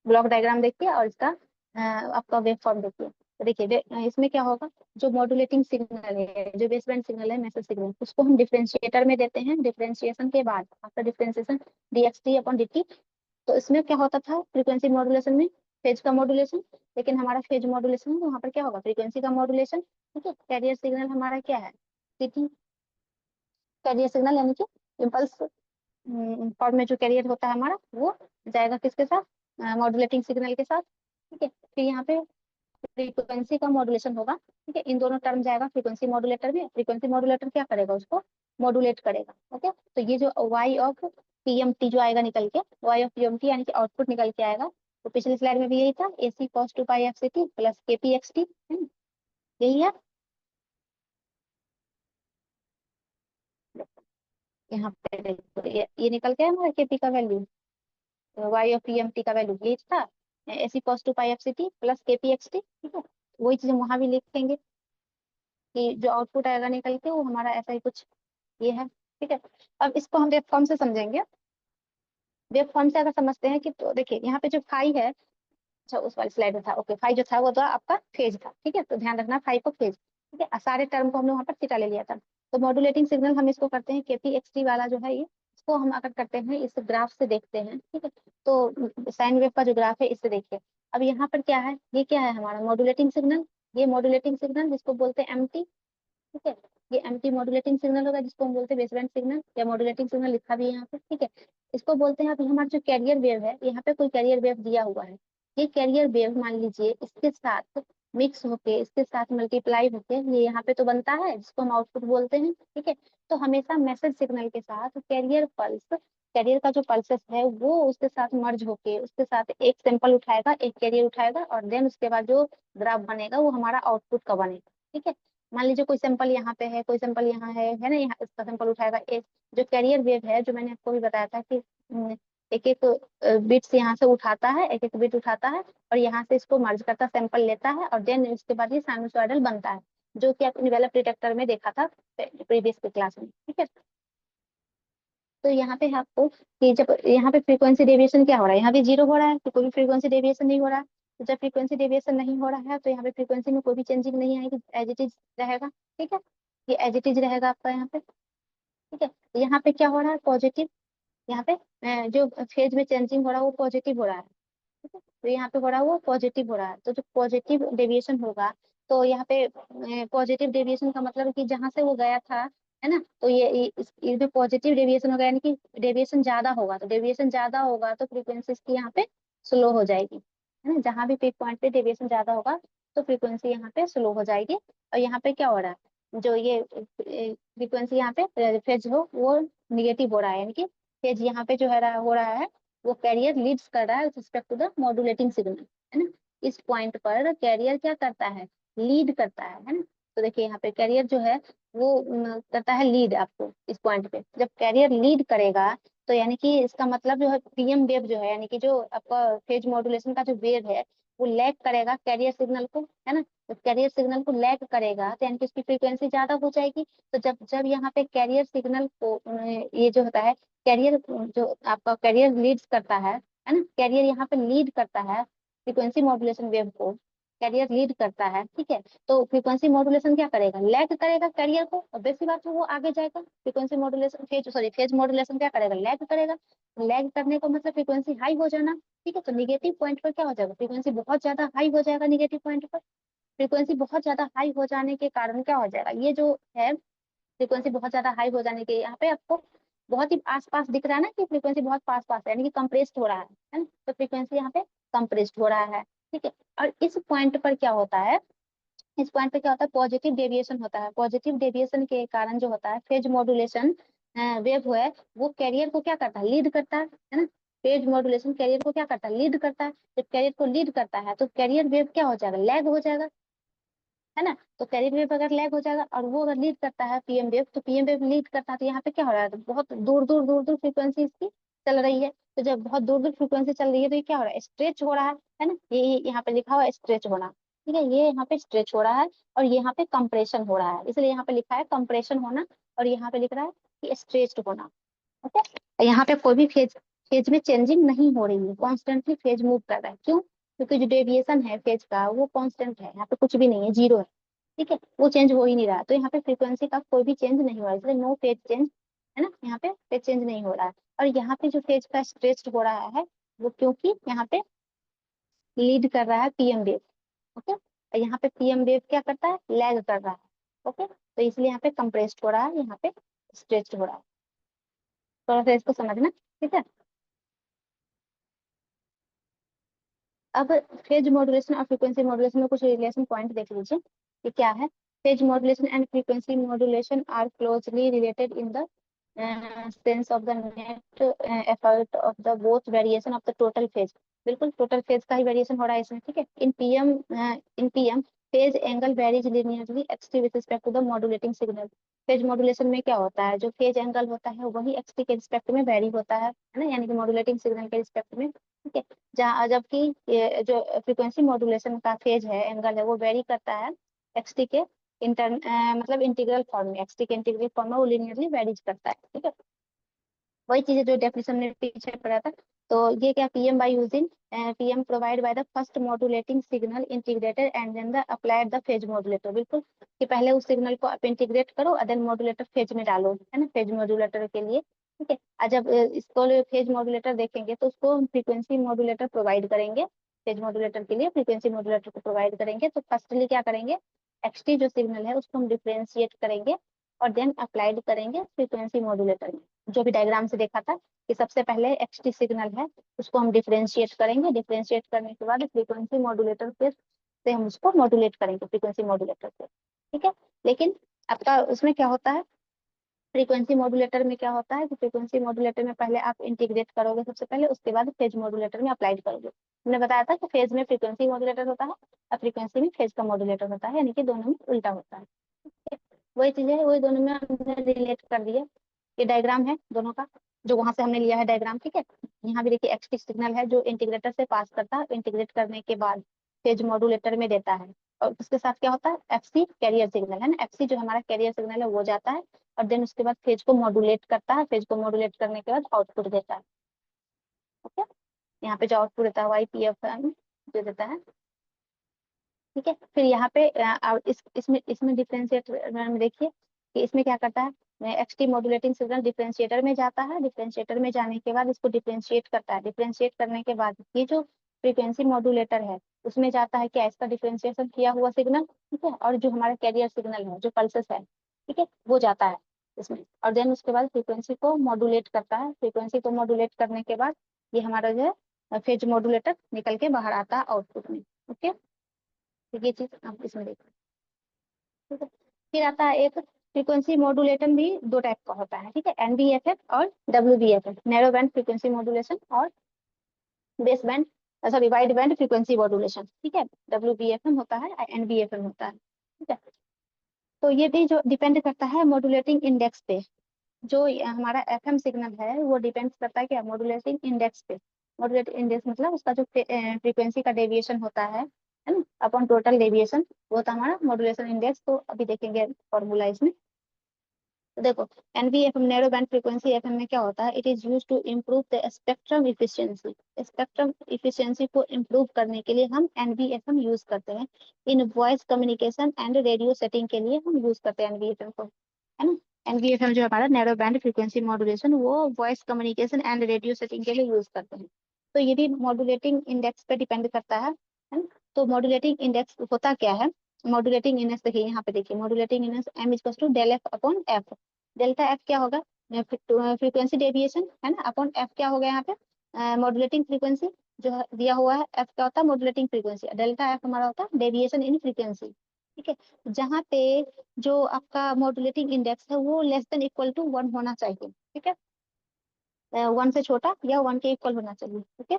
ब्लॉक डायग्राम देखिए और इसका आपका वेव फॉर्म देखिए, तो देखिए इसमें क्या होगा, जो मॉड्यूलेटिंग सिग्नल है, जो बेसबैंड सिग्नल है, मैसेज सिग्नल, उसको हम डिफरेंशिएटर में देते हैं, डिफरेंशिएशन के बाद after differentiation D x T upon D T, तो इसमें क्या होता था फ्रीक्वेंसी मॉड्यूलेशन में, फेज का मॉड्यूलेशन, लेकिन हमारा फेज मॉड्यूलेशन है तो वहाँ पर क्या होगा, फ्रीक्वेंसी का मॉड्यूलेशन, ठीक है, कैरियर सिग्नल हमारा क्या है, सीटी, कैरियर सिग्नल यानी कि इम्पल्स फॉर्म में जो कैरियर होता है हमारा वो जाएगा किसके साथ, मॉड्यूलेटिंग सिग्नल के साथ, ठीक है, फिर यहाँ पे फ्रीक्वेंसी का मॉड्यूलेशन होगा, ठीक है, इन दोनों टर्म जाएगा फ्रीक्वेंसी मॉड्यूलेटर में, फ्रीक्वेंसी मॉड्यूलेटर क्या करेगा, उसको मॉड्यूलेट करेगा, ओके, तो ये जो वाई ऑफ पीएमटी जो आएगा निकल के, वाई ऑफ पीएमटी यानी कि आउटपुट निकल के आएगा, तो पिछली स्लाइड में भी यही था, ए सी cos two pi F C T plus K P X T, यही है, यहाँ पे देखो ये निकल के हमारा केपी का वैल्यू, वाई ऑफ पीएमटी का वैल्यू यही था, AC cos 2 पाई FCT प्लस KPXT, ठीक है। वही चीज हम वहां भी लिखेंगे कि जो आउटपुट आएगा निकल के वो हमारा ऐसा ही कुछ ये है, ठीक है। अब इसको हम वेव फॉर्म से समझेंगे। वेव फॉर्म से अगर समझते हैं कि तो देखिए यहाँ पे जो फाई है, अच्छा उस वाली स्लाइड में था, ओके, फाई जो था वो तो आपका फेज था, ठीक है, तो ध्यान रखना फाई को फेज, ठीक है। सारे टर्म को हमने वहाँ पर थीटा ले लिया था। तो मॉड्यूलेटिंग सिग्नल हम इसको करते हैं KPXT वाला जो है ये, इसको हम अगर करते हैं इस ग्राफ से देखते हैं, ठीक है। तो साइन वेव का जो ग्राफ है इससे देखिए। अब यहाँ पर क्या है, ये क्या है हमारा मॉड्यूलेटिंग सिग्नल, ये मॉड्यूलेटिंग सिग्नल जिसको बोलते हैं MT, ठीक है। ये एमटी मॉड्यूलेटिंग सिग्नल होगा जिसको हम बोलते हैं बेसबैंड सिग्नल या मॉड्यूलेटिंग सिग्नल, लिखा भी है यहाँ पे, ठीक है। इसको बोलते हैं। अब हमारा जो कैरियर वेव है, यहाँ पे कोई कैरियर वेव दिया हुआ है, ये कैरियर वेव मान लीजिए इसके साथ मिक्स होके, इसके साथ मल्टीप्लाई होके ये यहाँ पे तो बनता है जिसको हम आउटपुट बोलते हैं, ठीक है। तो हमेशा मैसेज सिग्नल के साथ कैरियर पल्स, कैरियर का जो पल्सेस है वो उसके साथ मर्ज होके उसके साथ एक सैंपल उठाएगा, एक कैरियर उठाएगा, और देन उसके बाद जो ग्राफ बनेगा वो हमारा आउटपुट का बनेगा, ठीक है। मान लीजिए कोई सैंपल यहाँ पे है, कोई सैंपल यहाँ है ना, यहाँ इसका सैंपल उठाएगा। एक जो कैरियर वेव है जो मैंने आपको भी बताया था कि एक एक बिट्स यहाँ से उठाता है, एक एक बिट उठाता है और यहाँ से इसको मर्ज करता, सैंपल लेता है और देन इसके बाद ये साइनसॉइडल बनता है, जो कि आपने वेलप डिटेक्टर में देखा था प्रीवियस क्लास में, ठीक है। तो यहाँ पे आपको कि जब यहाँ पे फ्रीक्वेंसी डेविएशन क्या हो रहा है, यहाँ पे जीरो हो रहा है तो कोई भी फ्रीक्वेंसी डेविएशन नहीं हो रहा है। तो जब फ्रीक्वेंसी डेविएशन नहीं हो रहा है तो यहाँ पे फ्रीक्वेंसी में कोई भी चेंजिंग नहीं आएगी, एज इट इज रहेगा, ठीक है। ये एज इट इज रहेगा आपका यहाँ पे, ठीक है। तो यहाँ पे क्या हो रहा है, पॉजिटिव, यहाँ पे जो फेज में चेंजिंग हो रहा है वो पॉजिटिव हो रहा है, ठीक है। तो यहाँ पे हो रहा है वो पॉजिटिव हो रहा है, तो जो पॉजिटिव डेविएशन होगा, तो यहाँ पे पॉजिटिव डेविएशन का मतलब कि जहां से वो गया था, है ना, तो इसमें पॉजिटिव डेविएशन होगा, यानी कि डेविएशन ज्यादा होगा, तो डेविएशन ज्यादा होगा तो फ्रीक्वेंसी इसकी यहाँ पे स्लो हो जाएगी, है ना। जहां भी पीक पॉइंट पे डेविएशन ज्यादा होगा तो फ्रीक्वेंसी यहाँ पे स्लो हो जाएगी। और यहाँ पे क्या हो रहा है, जो ये फ्रीक्वेंसी यहाँ पे फेज हो वो निगेटिव हो रहा है, यानी कि फेज यहाँ पे जो है हो रहा है वो कैरियर लीड्स कर रहा है respect to the modulating signal, है ना। इस पॉइंट पर कैरियर क्या करता है, लीड करता है ना। तो देखिए यहाँ पे कैरियर जो है वो करता है लीड आपको इस पॉइंट पे। जब कैरियर लीड करेगा तो यानी कि इसका मतलब जो है PM वेव जो है, यानी कि जो आपका फेज मॉड्यूलेशन का जो वेव है वो लैग करेगा कैरियर सिग्नल को, है ना। तो कैरियर सिग्नल को लैग करेगा तो यानी कि उसकी फ्रीक्वेंसी ज्यादा हो जाएगी। तो जब जब यहाँ पे कैरियर सिग्नल को ये जो होता है कैरियर, जो आपका कैरियर लीड्स करता है ना, कैरियर यहाँ पे लीड करता है फ्रीक्वेंसी मॉड्यूलेशन वेव को, कैरियर लीड करता है, ठीक है। तो फ्रीक्वेंसी मॉड्यूलेशन क्या करेगा, लैग करेगा कैरियर को, और बेसिक बात है वो आगे जाएगा। फ्रीक्वेंसी मॉड्यूलेशन फेज मॉड्यूलेशन क्या करेगा, लैग करेगा। लैग करने का मतलब फ्रीक्वेंसी हाई हो जाना, ठीक है। तो निगेटिव पॉइंट पर क्या हो जाएगा, फ्रीक्वेंसी बहुत ज्यादा हाई हो जाएगा निगेटिव पॉइंट पर। फ्रीक्वेंसी बहुत ज्यादा हाई हो जाने के कारण क्या हो जाएगा, ये जो है फ्रीक्वेंसी बहुत ज्यादा हाई हो जाने के यहाँ पे आपको बहुत ही आसपास दिख रहा है ना कि फ्रीक्वेंसी बहुत पास पास है, यानी कि कंप्रेस्ड हो रहा है ना। तो फ्रीक्वेंसी यहाँ पे कंप्रेस्ड हो रहा है, ठीक है। और इस पॉइंट पर क्या होता है, इस पॉइंट पे क्या होता है, पॉजिटिव डेविएशन होता है। पॉजिटिव डेविएशन के कारण जो होता है फेज मॉड्यूलेशन वेव है वो कैरियर को क्या करता है, लीड करता है ना। फेज मॉड्यूलेशन कैरियर को क्या करता है, लीड करता है। जब कैरियर को लीड करता है तो कैरियर वेव क्या हो जाएगा, लैग हो जाएगा, है ना। तो कैरियर वेव अगर लैग हो जाएगा और वो अगर लीड करता है PM वेव, तो PM वेव लीड करता है तो यहाँ पे क्या हो रहा है, तो बहुत दूर दूर फ्रीक्वेंसी इसकी चल रही है। तो जब बहुत दूर दूर फ्रीक्वेंसी चल रही है तो ये क्या हो रहा है, स्ट्रेच हो रहा है ना। ये यहाँ पे लिखा हुआ है स्ट्रेच होना, ठीक है। ये यहाँ पे स्ट्रेच हो रहा है और यहाँ पे कंप्रेशन हो रहा है, इसलिए यहाँ पे लिखा है कंप्रेशन होना, और यहाँ पे लिख रहा है कि स्ट्रेच्ड होना, ओके। यहाँ पे कोई भी फेज फेज में चेंजिंग नहीं हो रही है, कॉन्स्टेंटली फेज मूव कर रहा है। क्यों, क्योंकि जो डेविएशन है फेज का वो कांस्टेंट है, यहाँ पे कुछ भी नहीं है, जीरो है, ठीक है। वो चेंज हो ही नहीं रहा, तो यहाँ पे फ्रीक्वेंसी का कोई भी चेंज नहीं हो रहा है, इसलिए नो फेज चेंज, है ना। यहाँ पे फेज चेंज नहीं हो रहा है। और यहाँ पे जो फेज का स्ट्रेच हो रहा है वो क्योंकि यहाँ पे लीड कर रहा है PM वेव, ओके। और यहाँ पे PM वेव क्या करता है, लैग कर रहा है, ओके। तो इसलिए यहाँ पे कंप्रेस्ड हो रहा है, यहाँ पे स्ट्रेच्ड हो रहा है। थोड़ा सा इसको समझना, ठीक है। अब फेज मॉड्यूलेशन और फ्रीक्वेंसी मॉड्यूलेशन में कुछ रिलेशन पॉइंट देख लीजिए कि क्या है। Phase modulation and frequency modulation are closely related in the sense of the net effort of the both variation of the total phase. बिल्कुल टोटल फेज का ही वेरिएशन हो रहा है इसमें, ठीक है। In PM phase angle varies linearly XT with respect to the modulating signal. Phase modulation में क्या होता है, जो फेज एंगल होता है वही एक्सटी के रिस्पेक्ट में वेरी होता है ना, यानी कि मॉड्यूलेटिंग सिग्नल के रिस्पेक्ट में, ठीक है। जहाँ जबकि ये जो फ्रीक्वेंसी मॉड्यूलेशन का फेज है, एंगल है, वो वेरी करता है एक्सटी के मतलब इंटीग्रल फॉर्म में, एक्सटी के इंटीग्रल फॉर्म में वो लीनियरली वेरीज करता है, ठीक है। वही चीजें जो डेफिनेशन में पीछे पढ़ा था। तो ये क्या, PM by using PM provide by the first modulating signal integrated and then the applied the phase modulator. बिल्कुल, कि पहले उस सिग्नल को आप इंटीग्रेट करो और देन मॉड्यूलेटर फेज में डालो, है ना, फेज मॉड्यूलेटर के लिए, ठीक है। और जब इसको फेज मॉड्यूलेटर देखेंगे तो उसको हम फ्रीक्वेंसी मॉड्यूलेटर प्रोवाइड करेंगे, फेज मॉड्यूलेटर के लिए फ्रीक्वेंसी मॉड्यूलेटर को प्रोवाइड करेंगे। तो फर्स्टली क्या करेंगे, एक्सटी जो सिग्नल है उसको हम डिफ्रेंशिएट करेंगे और देन अप्लाइड करेंगे फ्रीक्वेंसी मॉड्यूलेटर में। जो भी डायग्राम से देखा था कि सबसे पहले एक्सटी सिग्नल है उसको हम डिफरेंशिएट करेंगे, डिफरेंशिएट करने के बाद फ्रीक्वेंसी मॉड्यूलेटर से हम उसको मॉड्यूलेट करेंगे फ्रीक्वेंसी मॉड्यूलेटर से, ठीक है। लेकिन आपका उसमें क्या होता है, फ्रीक्वेंसी मॉड्यूलेटर में क्या होता है कि फ्रीक्वेंसी मॉड्यूलेटर में पहले आप इंटीग्रेट करोगे सबसे पहले, उसके बाद फेज मॉड्यूलेटर में अप्लाइड करोगे। हमने बताया था कि फेज में फ्रीक्वेंसी मॉड्यूलेटर होता है और फ्रीक्वेंसी में फेज का मॉड्यूलेटर होता है, यानी कि दोनों में उल्टा होता है, ठीक है? वही चीज है, वही दोनों में हमने रिलेट कर दिया। ये डायग्राम है दोनों का, जो वहां से हमने लिया है डायग्राम, ठीक है। यहाँ भी देखिए एक्सटी सिग्नल है जो इंटीग्रेटर से पास करता है, इंटीग्रेट करने के बाद फेज मॉड्यूलेटर में देता है, और उसके साथ क्या होता है, एफसी कैरियर सिग्नल है ना, एफसी जो हमारा कैरियर सिग्नल है वो जाता है और देन उसके बाद फेज को मॉड्यूलेट करता है, फेज को मॉड्यूलेट करने के बाद आउटपुट देता है, ओके। यहाँ पे जो आउटपुट देता है वाई पी एफ जो देता है, ठीक है। फिर यहाँ पे इसमें इसमें डिफरेंशिएट में देखिए कि इसमें क्या करता है, एक्सटी मॉड्यूलेटिंग सिग्नल डिफरेंशिएटर में जाता है, डिफरेंशिएटर में जाने के बाद इसको डिफरेंशिएट करता है, डिफरेंशिएट करने के बाद ये जो फ्रीक्वेंसी मॉड्यूलेटर है उसमें जाता है क्या, इसका डिफरेंशिएशन किया हुआ सिग्नल, ठीक है, और जो हमारा कैरियर सिग्नल है जो पल्सेस है, ठीक है, वो जाता है इसमें, और देन उसके बाद फ्रीक्वेंसी को मॉड्यूलेट करता है, फ्रीक्वेंसी को मॉड्यूलेट करने के बाद ये हमारा जो है फेज मॉड्यूलेटर निकल के बाहर आता है आउटपुट में, ओके। तो ये चीज आप इसमें देखो, ठीक है। फिर आता है एक फ्रीक्वेंसी मॉड्यूलेशन भी दो टाइप का होता है, ठीक है, एनबीएफएफ और डब्ल्यूबीएफएफ, नैरो बैंड फ्रीक्वेंसी मॉड्यूलेशन और base band, sorry wide band frequency modulation, ठीक है। डब्ल्यूबीएफएम होता है, एनबीएफएम होता है, ठीक है। तो ये भी जो डिपेंड करता है मॉड्यूलेटिंग इंडेक्स पे, जो हमारा एफएम सिग्नल है वो डिपेंड करता है क्या, मॉड्यूलेटिंग इंडेक्स पे। मॉड्यूलेटिंग इंडेक्स मतलब उसका जो फ्रीक्वेंसी का डेविएशन होता है ना, अपॉन टोटल डेविएशन, वो होता है हमारा मॉड्यूलेशन इंडेक्स। तो अभी देखेंगे फॉर्मूला इसमें। तो देखो, NBFM narrow band frequency FM में क्या होता है, it is use to improve the spectrum efficiency. Spectrum efficiency को इम्प्रूव करने के लिए हम एनवीएफएम यूज करते हैं। In voice communication and radio setting के लिए हम यूज करते हैं एनवीएफएम को, है ना। एनवीएफएम जो हमारा नैरो बैंड फ्रीक्वेंसी मॉड्यूलेशन वो voice communication and radio setting के लिए यूज करते हैं। तो ये भी मॉड्यूलेटिंग इंडेक्स पे डिपेंड करता है ना। तो मॉड्यूलेटिंग इंडेक्स होता क्या है, मॉड्यूलेटिंग इंडेक्स देखिए यहाँ पे, देखिए modulating index M is to del F upon F. Delta F क्या होगा, फ्रीक्वेंसी डेविएशन, है ना, अपॉन एफ क्या होगा यहाँ पे, मॉड्यूलेटिंग फ्रीक्वेंसी जो दिया हुआ है, एफ क्या होता है, मॉड्यूलेटिंग फ्रीक्वेंसी, डेल्टा एफ हमारा होता है डेविएशन इन फ्रीक्वेंसी, ठीक है। जहाँ पे जो आपका मॉड्यूलेटिंग इंडेक्स है वो लेस देन इक्वल टू 1 होना चाहिए, ठीक है, 1 से छोटा या 1 के इक्वल होना चाहिए, ठीक है।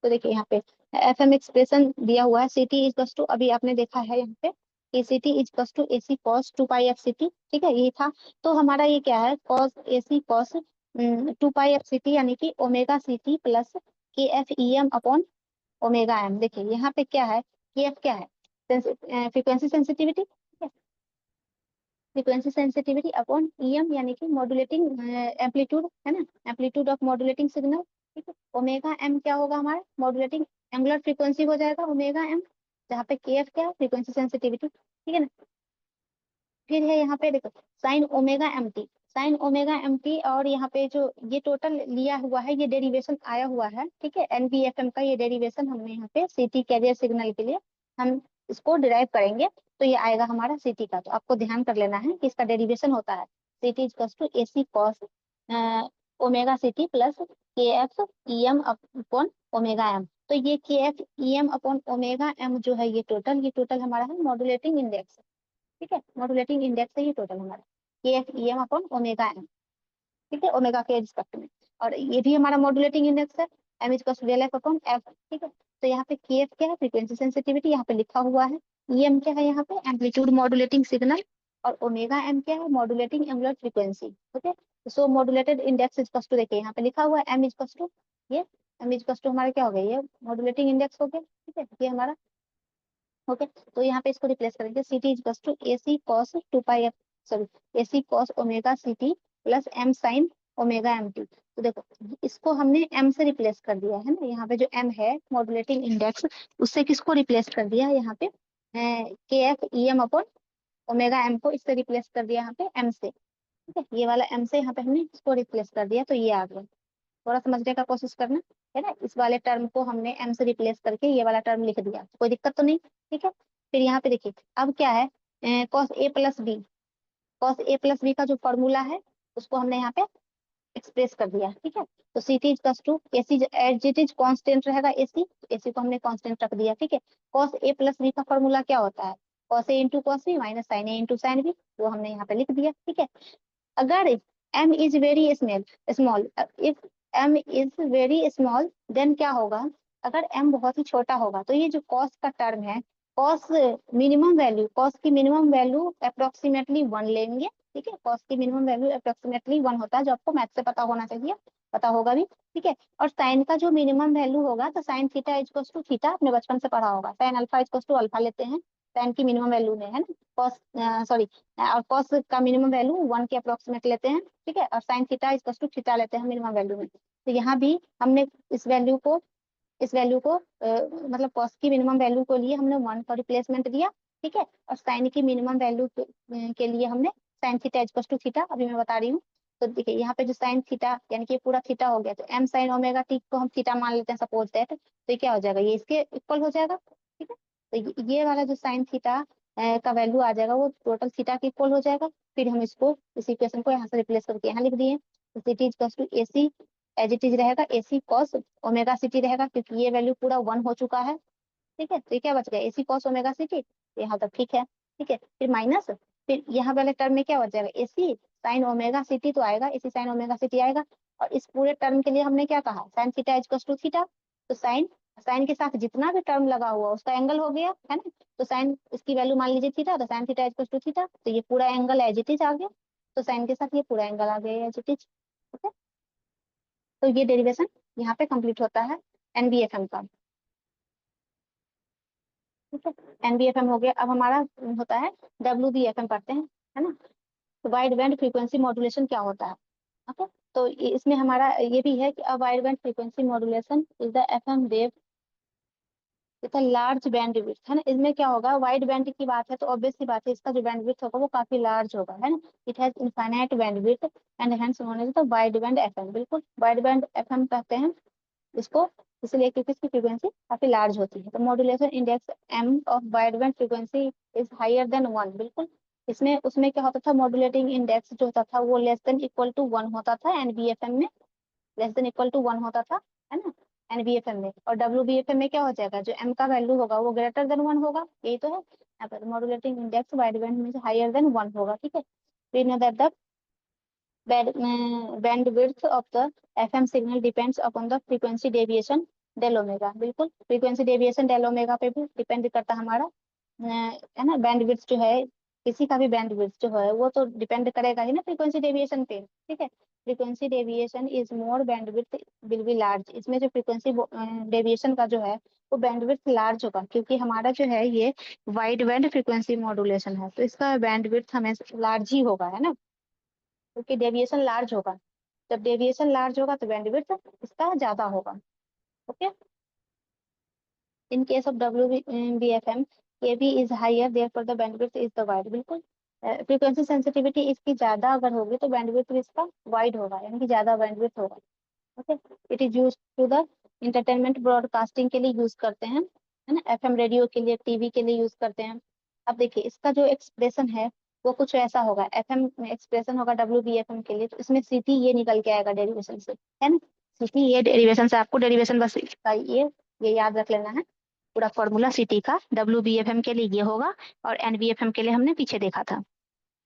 तो देखिए यहाँ पे एफ एम एक्सप्रेशन दिया हुआ है, सी टी इज टू, अभी आपने देखा है यहाँ पे a c T is to A C cos 2 pi F C t, ठीक है, यही था। तो हमारा ये क्या है, cos a C cos 2 pi F C T, यानी कि ओमेगा सी टी प्लस के F E M upon omega m. देखिए यहाँ पे क्या है, के एफ क्या है, frequency sensitivity, frequency sensitivity upon EM, यानी कि मॉड्यूलेटिंग एम्पलीट्यूड, है ना, एम्पलीट्यूड ऑफ मॉड्यूलेटिंग सिग्नल, ठीक है। ओमेगा एम क्या होगा हमारा, मॉड्यूलेटिंग एंगुलर फ्रीक्वेंसी हो जाएगा ओमेगा एम, जहाँ पे के एफ क्या है, फ्रीक्वेंसी सेंसिटिविटी, ठीक है ना। फिर है यहाँ पे देखो sine omega M T, sine omega M T, और यहाँ पे जो ये टोटल लिया हुआ है ये डेरिवेशन आया हुआ है, ठीक है, एनबीएफएम का ये डेरिवेशन हमने यहाँ पे सीटी कैरियर सिग्नल के लिए हम इसको डिराइव करेंगे। तो ये आएगा हमारा सीटी का, तो आपको ध्यान कर लेना है कि इसका डेरिवेशन होता है CT is to A C cos omega CT plus के F E M upon omega M. तो ये K F E M upon omega M जो है ये टोटल हमारा है मॉड्यूलेटिंग इंडेक्स, ठीक है, मॉड्यूलेटिंग इंडेक्स है ये टोटल हमारा, K F E M upon omega M, ठीक है, ओमेगा के रिस्पेक्ट में। और ये भी हमारा मॉड्यूलेटिंग इंडेक्स है, M is del F upon F, ठीक है। तो यहाँ पे के एफ क्या है, फ्रीक्वेंसी सेंसिटिविटी, यहाँ पे लिखा हुआ है। ई एम क्या है, यहाँ पे एम्पलीट्यूड मॉड्यूलेटिंग सिग्नल, और ओमेगा एम क्या है, modulating angular frequency. Okay, so modulated index is to, देखिए यहाँ पे लिखा हुआ है एम इज टू, ये एम इज टू हमारा क्या हो गया, ये मॉड्यूलेटिंग इंडेक्स हो गया। ठीक है, ये हमारा। ओके, तो यहाँ पे इसको रिप्लेस करेंगे, C T is to A C cos 2 pi F, sorry A C cos omega C T plus M sine omega M T. तो देखो, इसको हमने एम से रिप्लेस कर दिया है ना, यहाँ पे जो एम है मॉड्यूलेटिंग इंडेक्स, उससे किसको रिप्लेस कर दिया है, यहाँ पे K F E M upon omega M को इससे रिप्लेस कर दिया यहाँ पे एम से। ठीक है, ये वाला एम से यहाँ पे हमने इसको रिप्लेस कर दिया, तो ये आ गया। थोड़ा समझने का कोशिश करना, है ना। इस वाले टर्म को हमने एम से रिप्लेस करके ये वाला टर्म लिख दिया, कोई दिक्कत तो नहीं। ठीक है, फिर यहाँ पे देखिए अब क्या है, cos a plus B, cos a plus b का जो फॉर्मूला है उसको हमने यहाँ पे एक्सप्रेस कर दिया। ठीक है, तो C T is to A C, as it is constant रहेगा ए सी, तो ए सी को हमने कॉन्स्टेंट रख दिया। ठीक है, कॉस ए प्लस बी का फॉर्मूला क्या होता है, cos a into cos b minus sine a into sine b, वो हमने यहाँ पे लिख दिया। ठीक है, अगर m is very small small, if m is very small then क्या होगा, अगर m बहुत ही छोटा होगा तो ये जो कॉस का टर्म है, कॉस मिनिमम वैल्यू, कॉस की मिनिमम वैल्यू अप्रोक्सीमेटली 1 लेंगे। ठीक है, कॉस की मिनिमम वैल्यू अप्रोक्सीमेटली 1 होता है, जो आपको मैथ से पता होना चाहिए, पता होगा भी। ठीक है, और साइन का जो मिनिमम वैल्यू होगा, तो sine theta is to theta, आपने बचपन से पढ़ा होगा, sine alpha is to alpha लेते हैं साइन की मिनिमम वैल्यू में, है ना। कॉस सॉरी, और कॉस का मिनिमम वैल्यू 1 के अप्रोक्सीमेट लेते हैं। ठीक है, और sine theta is to theta लेते हैं मिनिमम वैल्यू में। तो यहाँ भी हमने इस वैल्यू को, मतलब कॉस की मिनिमम वैल्यू को लिए हमने 1 का रिप्लेसमेंट दिया। ठीक है, और साइन की मिनिमम वैल्यू के लिए हमने sine theta is to theta, अभी मैं बता रही हूँ। तो देखिए यहाँ पे जो साइन थीटा यानी कि पूरा थीटा हो गया, तो एम साइन ओमेगा टी को हम थीटा मान लेते हैं सपोज दैट, तो ये क्या हो जाएगा, ये इसके इक्वल हो जाएगा। ठीक है, तो ये वाला जो साइन थीटा का वैल्यू आ जाएगा, वो टोटल थीटा के इक्वल हो जाएगा। फिर हम इसको, इस इक्वेशन को यहाँ से रिप्लेस करके यहाँ लिख दिए, तो C T is to A C, as it is रहेगा ए सी कॉस ओमेगा सी टी रहेगा, क्योंकि ये वैल्यू पूरा 1 हो चुका है। ठीक है, तो ये क्या बच गया, ए सी कॉस ओमेगा सी टी, यहाँ तक ठीक है। ठीक है, फिर माइनस, फिर यहाँ वाले टर्म में क्या बच जाएगा, ए सी साइन ओमेगा सी टी तो आएगा, ए सी साइन ओमेगा सी टी आएगा। और इस पूरे टर्म के लिए हमने क्या कहा, sine theta is to theta, तो साइन, साइन के साथ जितना भी टर्म लगा हुआ उसका एंगल हो गया, है ना। तो साइन इसकी वैल्यू मान लीजिए थीटा, तो sine theta is to theta, तो ये पूरा एंगल एज इट इज आ गया, तो साइन के साथ ये पूरा एंगल आ गया एज इट इज। ओके, तो ये डेरिवेशन यहाँ पे कंप्लीट होता है एनबीएफएम का। ठीक है, एनबीएफएम हो गया, अब हमारा होता है डब्ल्यूबीएफएम पढ़ते हैं, है ना। तो वाइड बैंड फ्रीक्वेंसी मॉड्यूलेशन क्या होता है। ओके, तो इसमें हमारा ये भी है कि a wide band frequency modulation is the FM wave with a large band width, है ना। इसमें क्या होगा, वाइड बैंड की बात है तो ऑब्वियस सी बात है, इसका जो बैंड विड्थ होगा वो काफी लार्ज होगा, है ना। It has infinite bandwidth and hence known as the wide band FM, बिल्कुल वाइड बैंड एफएम कहते हैं इसको, इसलिए क्योंकि इसकी फ्रीक्वेंसी काफी लार्ज होती है। तो modulation index M of wide band frequency is higher than 1, बिल्कुल। इसमें उसमें क्या होता था, मॉड्यूलेटिंग इंडेक्स जो होता था वो लेस देन इक्वल टू 1 होता था एनबीएफएम में, लेस देन इक्वल टू 1 होता था, है ना, एनबीएफएम में। और डब्ल्यूबीएफएम में क्या हो जाएगा, जो एम का वैल्यू होगा वो ग्रेटर देन 1 होगा, यही तो है यहाँ पर, मॉड्यूलेटिंग इंडेक्स वाइड बैंड में हायर देन 1 होगा। ठीक है, we know that the bandwidth of the FM signal depends upon the frequency deviation del omega, बिल्कुल फ्रीक्वेंसी डेविएशन डेल ओमेगा पे भी डिपेंड करता है हमारा, है ना। बैंडविड्थ जो है, किसी का भी बैंडविड्थ जो है वो तो डिपेंड करेगा ही ना फ्रीक्वेंसी डेविएशन पे। ठीक है, frequency deviation is more bandwidth will be large, इसमें जो फ्रीक्वेंसी डेविएशन का जो है वो बैंडविड्थ लार्ज होगा, क्योंकि हमारा जो है ये वाइड बैंड फ्रीक्वेंसी मॉड्यूलेशन है, तो इसका बैंडविड्थ हमें लार्ज ही होगा, है ना, क्योंकि डेविएशन लार्ज होगा। जब डेविएशन लार्ज होगा तो बैंडविड्थ इसका ज्यादा होगा। ओके, इन केस ऑफ डब्ल्यू बी एफ एम के b is higher therefore the bandwidth is the wide, बिल्कुल फ्रीक्वेंसी सेंसिटिविटी इसकी ज्यादा अगर होगी तो बैंडविड्थ इसका वाइड होगा, यानी कि ज्यादा बैंडविड्थ होगा। Okay, it is use to the entertainment broadcasting के लिए यूज करते हैं, है ना, एफएम रेडियो के लिए, टीवी के लिए यूज करते हैं। अब देखिए इसका जो एक्सप्रेशन है वो कुछ ऐसा होगा, एफएम में एक्सप्रेशन होगा डब्ल्यूबीएफएम के लिए, तो इसमें सीटी ये निकल के आएगा डेरिवेशन से, है ना। सीटी ये डेरिवेशन से, आपको डेरिवेशन बस इसका ये याद रख लेना है, पूरा फॉर्मूला सीटी का डब्ल्यूबीएफएम के लिए ये होगा, और एनबीएफएम के लिए हमने पीछे देखा था।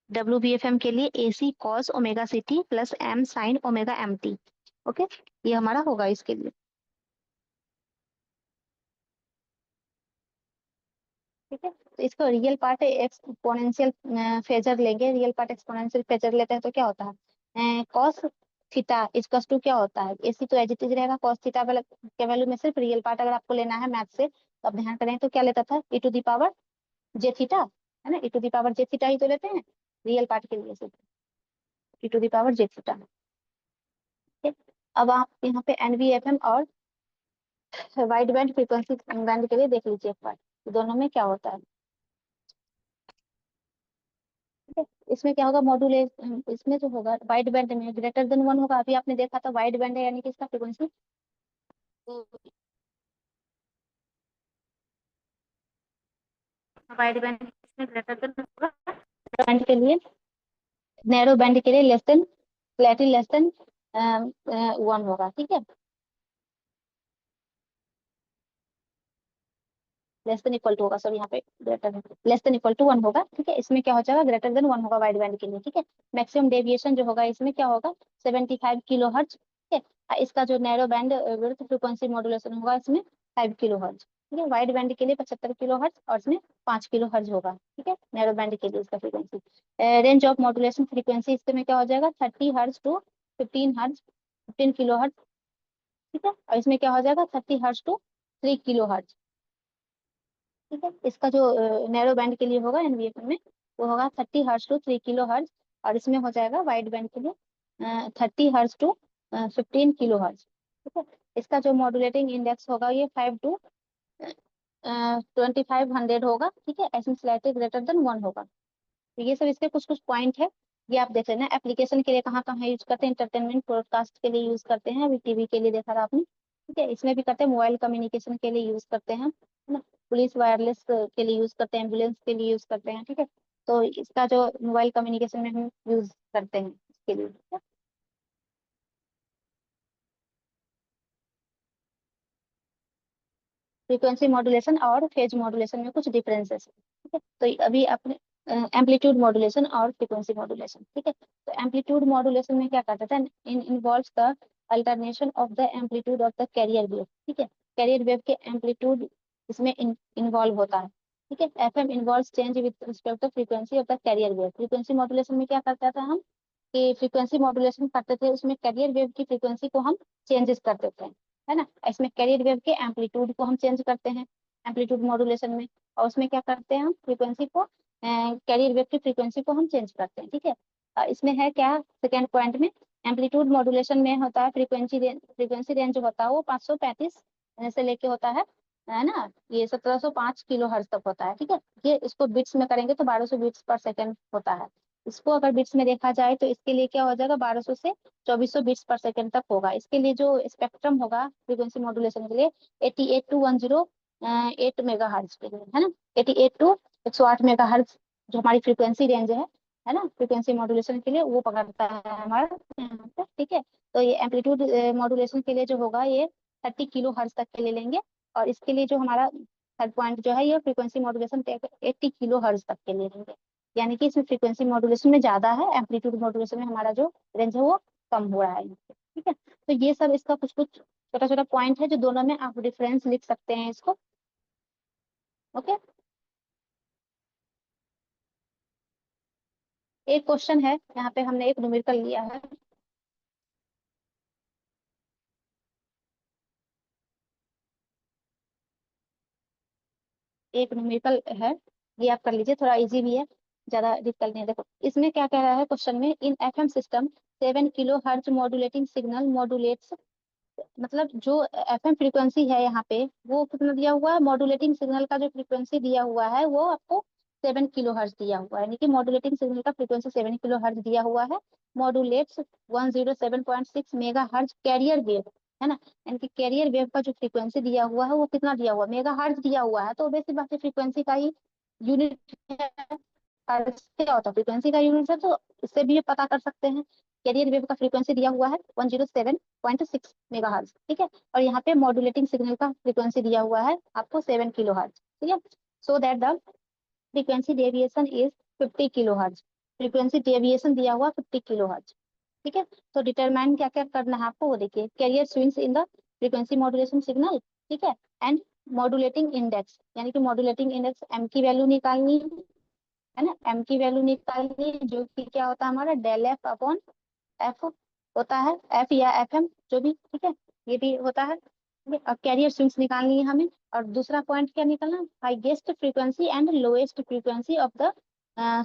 डब्ल्यूबीएफएम के लिए a C cos omega C T plus M sine omega M t. Okay, ये हमारा होगा इसके लिए। ठीक है, तो इसको रियल पार्ट एक्सपोनेंशियल फेजर लेंगे, रियल पार्ट एक्सपोनेंशियल फेजर लेते हैं तो क्या होता है, कॉस थीटा इजकस टू क्या होता है, एसी तो एज इट इज रहेगा, कॉस थीटा वाला के वैल्यू में सिर्फ रियल पार्ट अगर आपको लेना है मैथ से तो आप ध्यान करें तो क्या लेता था, e to the power j theta, है ना, e to the power j theta ही तो लेते हैं रियल पार्ट के लिए सिर्फ, e to the power j theta. ठीक है, अब आप यहाँ पे एनवीएफएम और वाइड बैंड फ्रीक्वेंसी बैंड के लिए देख लीजिए एक बार, दोनों में क्या होता है। ठीक है, इसमें क्या होगा मॉड्यूलेट, इसमें जो होगा वाइड बैंड में ग्रेटर देन 1 होगा, अभी आपने देखा था वाइड बैंड है यानी कि इसका फ्रीक्वेंसी वाइड बैंड इसमें ग्रेटर देन होगा, बैंड के लिए, नैरो बैंड के लिए less than, slightly less than 1 होगा। ठीक है, लेस देन इक्वल टू होगा, सॉरी यहाँ पे greater less than equal to 1 होगा। ठीक है, इसमें क्या हो जाएगा ग्रेटर देन 1 होगा वाइड बैंड के लिए। ठीक है, मैक्सिमम डेविएशन जो होगा इसमें क्या होगा 75 किलो हर्ट्ज। ठीक है, इसका जो narrow band width frequency modulation होगा इसमें 5 किलो हर्ट्ज। ठीक है, वाइड बैंड के लिए 75 किलो हर्ट्ज और इसमें 5 किलो हर्ट्ज होगा। ठीक है, नैरो बैंड के लिए इसका frequency, range of modulation frequency इसमें क्या हो जाएगा 30 hertz to 15 hertz, 15 kilohertz. ठीक है, और इसमें क्या हो जाएगा 30 हर्ट्ज टू 3 किलो हर्ट्ज। ठीक है, इसका जो नैरो बैंड के लिए होगा एनवीएफएम में वो होगा 30 हर्ट्ज टू 3 किलो हर्ट्ज, और इसमें हो जाएगा वाइड बैंड के लिए 30 हर्ट्ज टू 15 किलो हर्ट्ज। ठीक है, इसका जो मॉड्यूलेटिंग इंडेक्स होगा ये 5 टू 2500 होगा। ठीक है, ऐसे स्लाइटली ग्रेटर देन 1 होगा। तो ये सब इसके कुछ कुछ पॉइंट है, ये आप देख लेना। एप्लीकेशन के लिए कहाँ कहाँ यूज करते हैं, इंटरटेनमेंट ब्रॉडकास्ट के लिए यूज करते हैं, अभी टीवी के लिए देखा था आपने। ठीक है, इसमें भी करते हैं, मोबाइल कम्युनिकेशन के लिए यूज करते हैं, है ना, पुलिस वायरलेस के लिए यूज करते हैं, एम्बुलेंस के लिए यूज करते हैं। ठीक है, तो इसका जो मोबाइल कम्युनिकेशन में हम यूज करते हैं इसके लिए। ठीक है, फ्रीक्वेंसी मॉड्यूलेशन और फेज मॉड्यूलेशन में कुछ डिफरेंसेस है। ठीक है, तो अभी अपने एम्पलीट्यूड मॉड्यूलेशन और फ्रीक्वेंसी मॉड्यूलेशन। ठीक है, तो एम्पलीट्यूड मॉड्यूलेशन में क्या करता है, in involves the alternation of the amplitude of the carrier wave. ठीक है, कैरियर वेव के एम्पलीट्यूड इसमें इन्वॉल्व होता है। ठीक है, FM involves change with respect to frequency of the carrier wave. Frequency modulation में क्या करता था हम कि फ्रीक्वेंसी मॉड्यूलेशन करते थे, उसमें कैरियर वेव की फ्रीक्वेंसी को हम चेंजेस करते थे, है ना, इसमें कैरियर वेव के एम्पलीट्यूड को हम चेंज करते हैं एम्पलीट्यूड मॉड्यूलेशन में, और उसमें क्या करते हैं हम फ्रीक्वेंसी को, कैरियर वेव की फ्रीक्वेंसी को हम चेंज करते हैं। ठीक है, इसमें है क्या सेकेंड पॉइंट में, एम्पलीट्यूड मॉड्यूलेशन में होता है फ्रीक्वेंसी रेंज जो होता है वो 535 से लेके होता है ना, ये 1705 किलो हर्ट्ज तक होता है। ठीक है, ये इसको बिट्स में करेंगे तो 1200 बिट्स पर सेकंड होता है। इसको अगर बिट्स में देखा जाए तो इसके लिए क्या हो जाएगा 1200 से 2400 बिट्स पर सेकंड तक होगा। इसके लिए जो स्पेक्ट्रम होगा फ्रीक्वेंसी मॉड्यूलेशन के लिए 88 टू 108 मेगा हर्ट्ज के लिए, है ना, 88 टू 108 मेगा हर्ट्ज जो हमारी फ्रीक्वेंसी रेंज है ना, फ्रीक्वेंसी मॉड्यूलेशन के लिए वो पकड़ता है हमारा यहाँ पे। ठीक है, तो ये एम्पलीट्यूड मॉड्यूलेशन के लिए जो होगा ये 30 किलो हर्ट्ज तक के ले लेंगे, और इसके लिए जो हमारा थर्ड पॉइंट जो है ये फ्रीक्वेंसी मॉड्यूलेशन 80 किलो हर्ट्ज तक के ले लेंगे, यानी कि इसमें फ्रीक्वेंसी मॉड्यूलेशन में ज्यादा है, एम्पलीट्यूड मॉड्यूलेशन में हमारा जो रेंज है वो कम हो रहा है यहाँ पे। ठीक है, तो ये सब इसका कुछ कुछ छोटा छोटा पॉइंट है जो दोनों में आप डिफरेंस लिख सकते हैं इसको। ओके, एक क्वेश्चन है यहाँ पे, हमने एक न्यूमेरिकल लिया है, एक न्यूमेरिकल है, ये आप कर लीजिए, थोड़ा इजी भी है, ज्यादा डिफिकल्ट नहीं है। देखो इसमें क्या कह रहा है क्वेश्चन में, in FM system 7 kilohertz modulating signal modulates, मतलब जो एफएम फ्रीक्वेंसी है यहाँ पे वो कितना दिया हुआ है, मॉड्यूलेटिंग सिग्नल का जो फ्रीक्वेंसी दिया हुआ है वो आपको 7 किलो हर्ट्ज दिया हुआ है, यानी कि मॉड्यूलेटिंग सिग्नल का फ्रीक्वेंसी 7 किलो हर्ट्ज दिया हुआ है, मॉड्यूलेट्स 107.6 मेगा हर्ट्ज कैरियर वेव, है ना, यानी कि कैरियर वेव का जो फ्रीक्वेंसी दिया हुआ है वो कितना दिया हुआ है, मेगा हर्ट्ज दिया हुआ है, तो बेसिक बात है फ्रीक्वेंसी का ही यूनिट है, हर्ट्ज क्या होता है फ्रीक्वेंसी का यूनिट है, तो इससे भी ये पता कर सकते हैं। कैरियर वेव का फ्रीक्वेंसी दिया हुआ है 107.6 मेगा हर्ट्ज। ठीक है, और यहाँ पे मॉड्यूलेटिंग सिग्नल का फ्रीक्वेंसी दिया हुआ है आपको 7 किलो हर्ट्ज। ठीक है, so that the frequency deviation is 50 kilo hertz, frequency deviation दिया हुआ 50 किलो हर्ट्ज। ठीक है, तो डिटरमाइन क्या क्या करना है आपको वो देखिए, carrier swings in the frequency modulation signal. ठीक है, एंड मॉड्यूलेटिंग इंडेक्स, यानी कि मॉड्यूलेटिंग इंडेक्स एम की वैल्यू निकालनी है ना, एम की वैल्यू निकालनी है, जो कि क्या होता है हमारा डेल एफ अपॉन एफ होता है, एफ या एफ एम जो भी, ठीक है, ये भी होता है, ठीक है। अब कैरियर स्विंग्स निकालनी है हमें, और दूसरा पॉइंट क्या निकालना, highest frequency and lowest frequency of the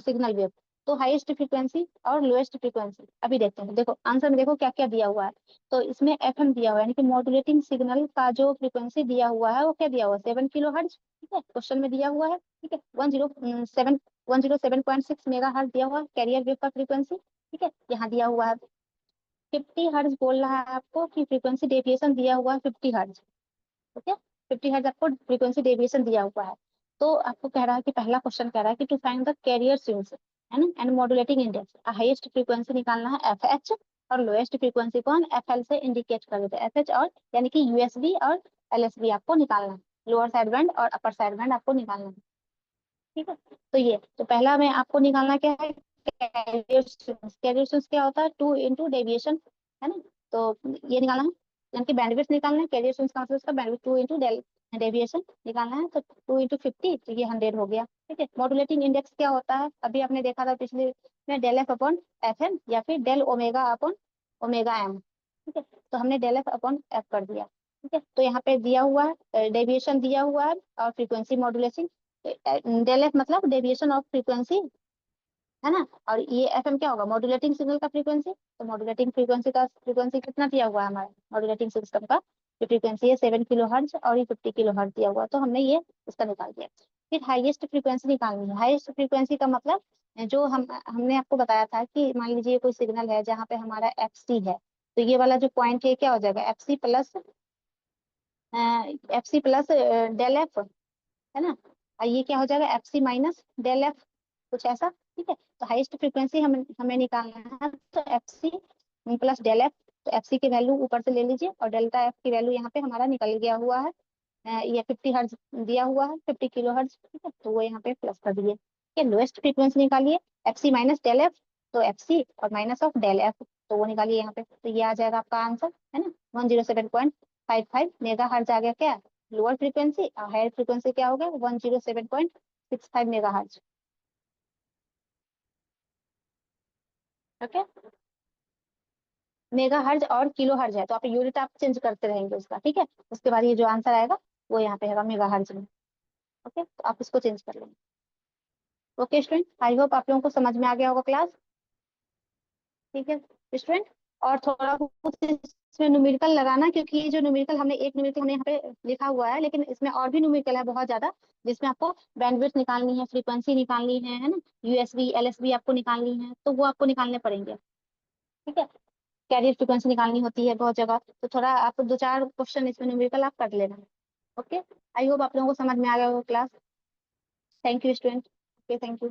signal wave. तो हाईएस्ट फ्रीक्वेंसी और लोएस्ट फ्रीक्वेंसी अभी देखते हैं। देखो आंसर में देखो क्या क्या दिया हुआ है। तो इसमें एफएम दिया हुआ है, यानी कि मॉड्यूलेटिंग सिग्नल का जो फ्रीक्वेंसी दिया हुआ है वो क्या दिया हुआ है, 7 किलो हर्ट्ज, ठीक है, क्वेश्चन में दिया हुआ है, ठीक है। 107.6 मेगा हर्ट्ज दिया हुआ है कैरियर वेव का फ्रीक्वेंसी, ठीक है। यहाँ दिया हुआ है 50 हर्ट्ज, बोल रहा है आपको कि फ्रीक्वेंसी डेविएशन दिया हुआ है 50 हर्ट्ज, ओके। 50 हर्ट्ज आपको फ्रीक्वेंसी डेविएशन दिया हुआ है। तो आपको कह रहा है कि पहला क्वेश्चन कह रहा है कि to find the carrier swings है ना and modulating index, highest frequency निकालना है एफ एच, और लोएस्ट फ्रीक्वेंसी को हम एफ एल से इंडिकेट कर देते हैं, एफ एच, और यानी कि यूएसबी और एलएसबी आपको निकालना है, लोअर साइड बैंड और अपर साइड बैंड आपको निकालना है, ठीक है। तो ये तो पहला में आपको निकालना क्या है, कैरियर स्विंग्स। कैरियर स्विंग्स क्या होता है, 2 इंटू डेविएशन, है ना। तो ये निकालना है, यानी कि बैंडविड्थ निकालना है, कैरियर स्विंग्स का मतलब उसका बैंडविड्थ 2 इंटू डेविएशन निकालना है, तो 2 इंटू 50, तो ये 100 हो गया, ठीक है। मॉड्यूलेटिंग इंडेक्स क्या होता है, अभी आपने देखा था पिछले में, del F upon F M या फिर del omega upon omega M, ठीक है। तो हमने डेल एफ अपॉन एफ कर दिया, ठीक है। तो यहाँ पे दिया हुआ है डेविएशन दिया हुआ है और फ्रीक्वेंसी मॉड्यूलेशन, डेल एफ मतलब डेविएशन ऑफ फ्रीक्वेंसी, है ना। और ये एफ एम क्या होगा, मॉड्यूलेटिंग सिग्नल का फ्रीक्वेंसी। तो मॉड्यूलेटिंग फ्रीक्वेंसी का फ्रीक्वेंसी कितना दिया हुआ है हमारा मॉड्यूलेटिंग सिस्टम का, जो फ्रीक्वेंसी है 7 किलो हर्ट्ज, और ये 50 किलो हर्ट्ज दिया हुआ है, तो हमने ये इसका निकाल दिया। फिर हाईएस्ट फ्रीक्वेंसी निकालनी है। हाईएस्ट फ्रीक्वेंसी का मतलब जो हमने आपको बताया था कि मान लीजिए कोई सिग्नल है जहाँ पे हमारा एफ सी है, तो ये वाला जो पॉइंट है क्या हो जाएगा, F C plus del F, है ना। और ये क्या हो जाएगा, F C minus del F, कुछ ऐसा, ठीक है। तो हाईएस्ट फ्रीक्वेंसी हमें हमें निकालना है, तो F C plus del F, तो एफ सी की वैल्यू ऊपर से ले लीजिए, और डेल्टा एफ की वैल्यू यहाँ पे हमारा निकल गया हुआ है, ये 50 हर्ट्ज दिया हुआ है, 50 किलो हर्ट्ज, ठीक है, तो वो यहाँ पे प्लस कर दिए, ठीक है। लोएस्ट फ्रीक्वेंसी निकालिए, F C minus del F, तो एफ सी और माइनस ऑफ डेल एफ, तो वो निकालिए यहाँ पे, तो ये आ जाएगा आपका आंसर, है ना, 107.55 मेगा हर्ट्ज आ गया क्या, लोअर फ्रीक्वेंसी, और हायर फ्रीक्वेंसी क्या हो गया, 107.65 mega hertz, okay. Mega hertz और किलो हर्ज है, तो आप यूनिट आप चेंज करते रहेंगे उसका, ठीक है। उसके बाद ये जो आंसर आएगा वो यहाँ पे होगा मेगा हर्ज में, ओके, तो आप इसको चेंज कर लेंगे। ओके स्टूडेंट, आई होप आप लोगों को समझ में आ गया होगा क्लास, ठीक है स्टूडेंट। और थोड़ा बहुत इसमें न्यूमेरिकल लगाना, क्योंकि ये जो न्यूमेरिकल हमने एक न्यूमेरिकल हमने यहाँ पे लिखा हुआ है, लेकिन इसमें और भी न्यूमेरिकल है बहुत ज्यादा, जिसमें आपको बैंडविड्थ निकालनी है, फ्रीक्वेंसी निकालनी है ना, यूएसबी एलएसबी आपको निकालनी है, तो वो आपको निकालने पड़ेंगे, ठीक है। कैरियर फ्रीक्वेंसी निकालनी होती है बहुत जगह, तो थोड़ा आप 2-4 क्वेश्चन इसमें न्यूमेरिकल आप कर लेना, ओके। आई होप आप लोगों को समझ में आ गया होगा class. Thank you student, okay, thank you.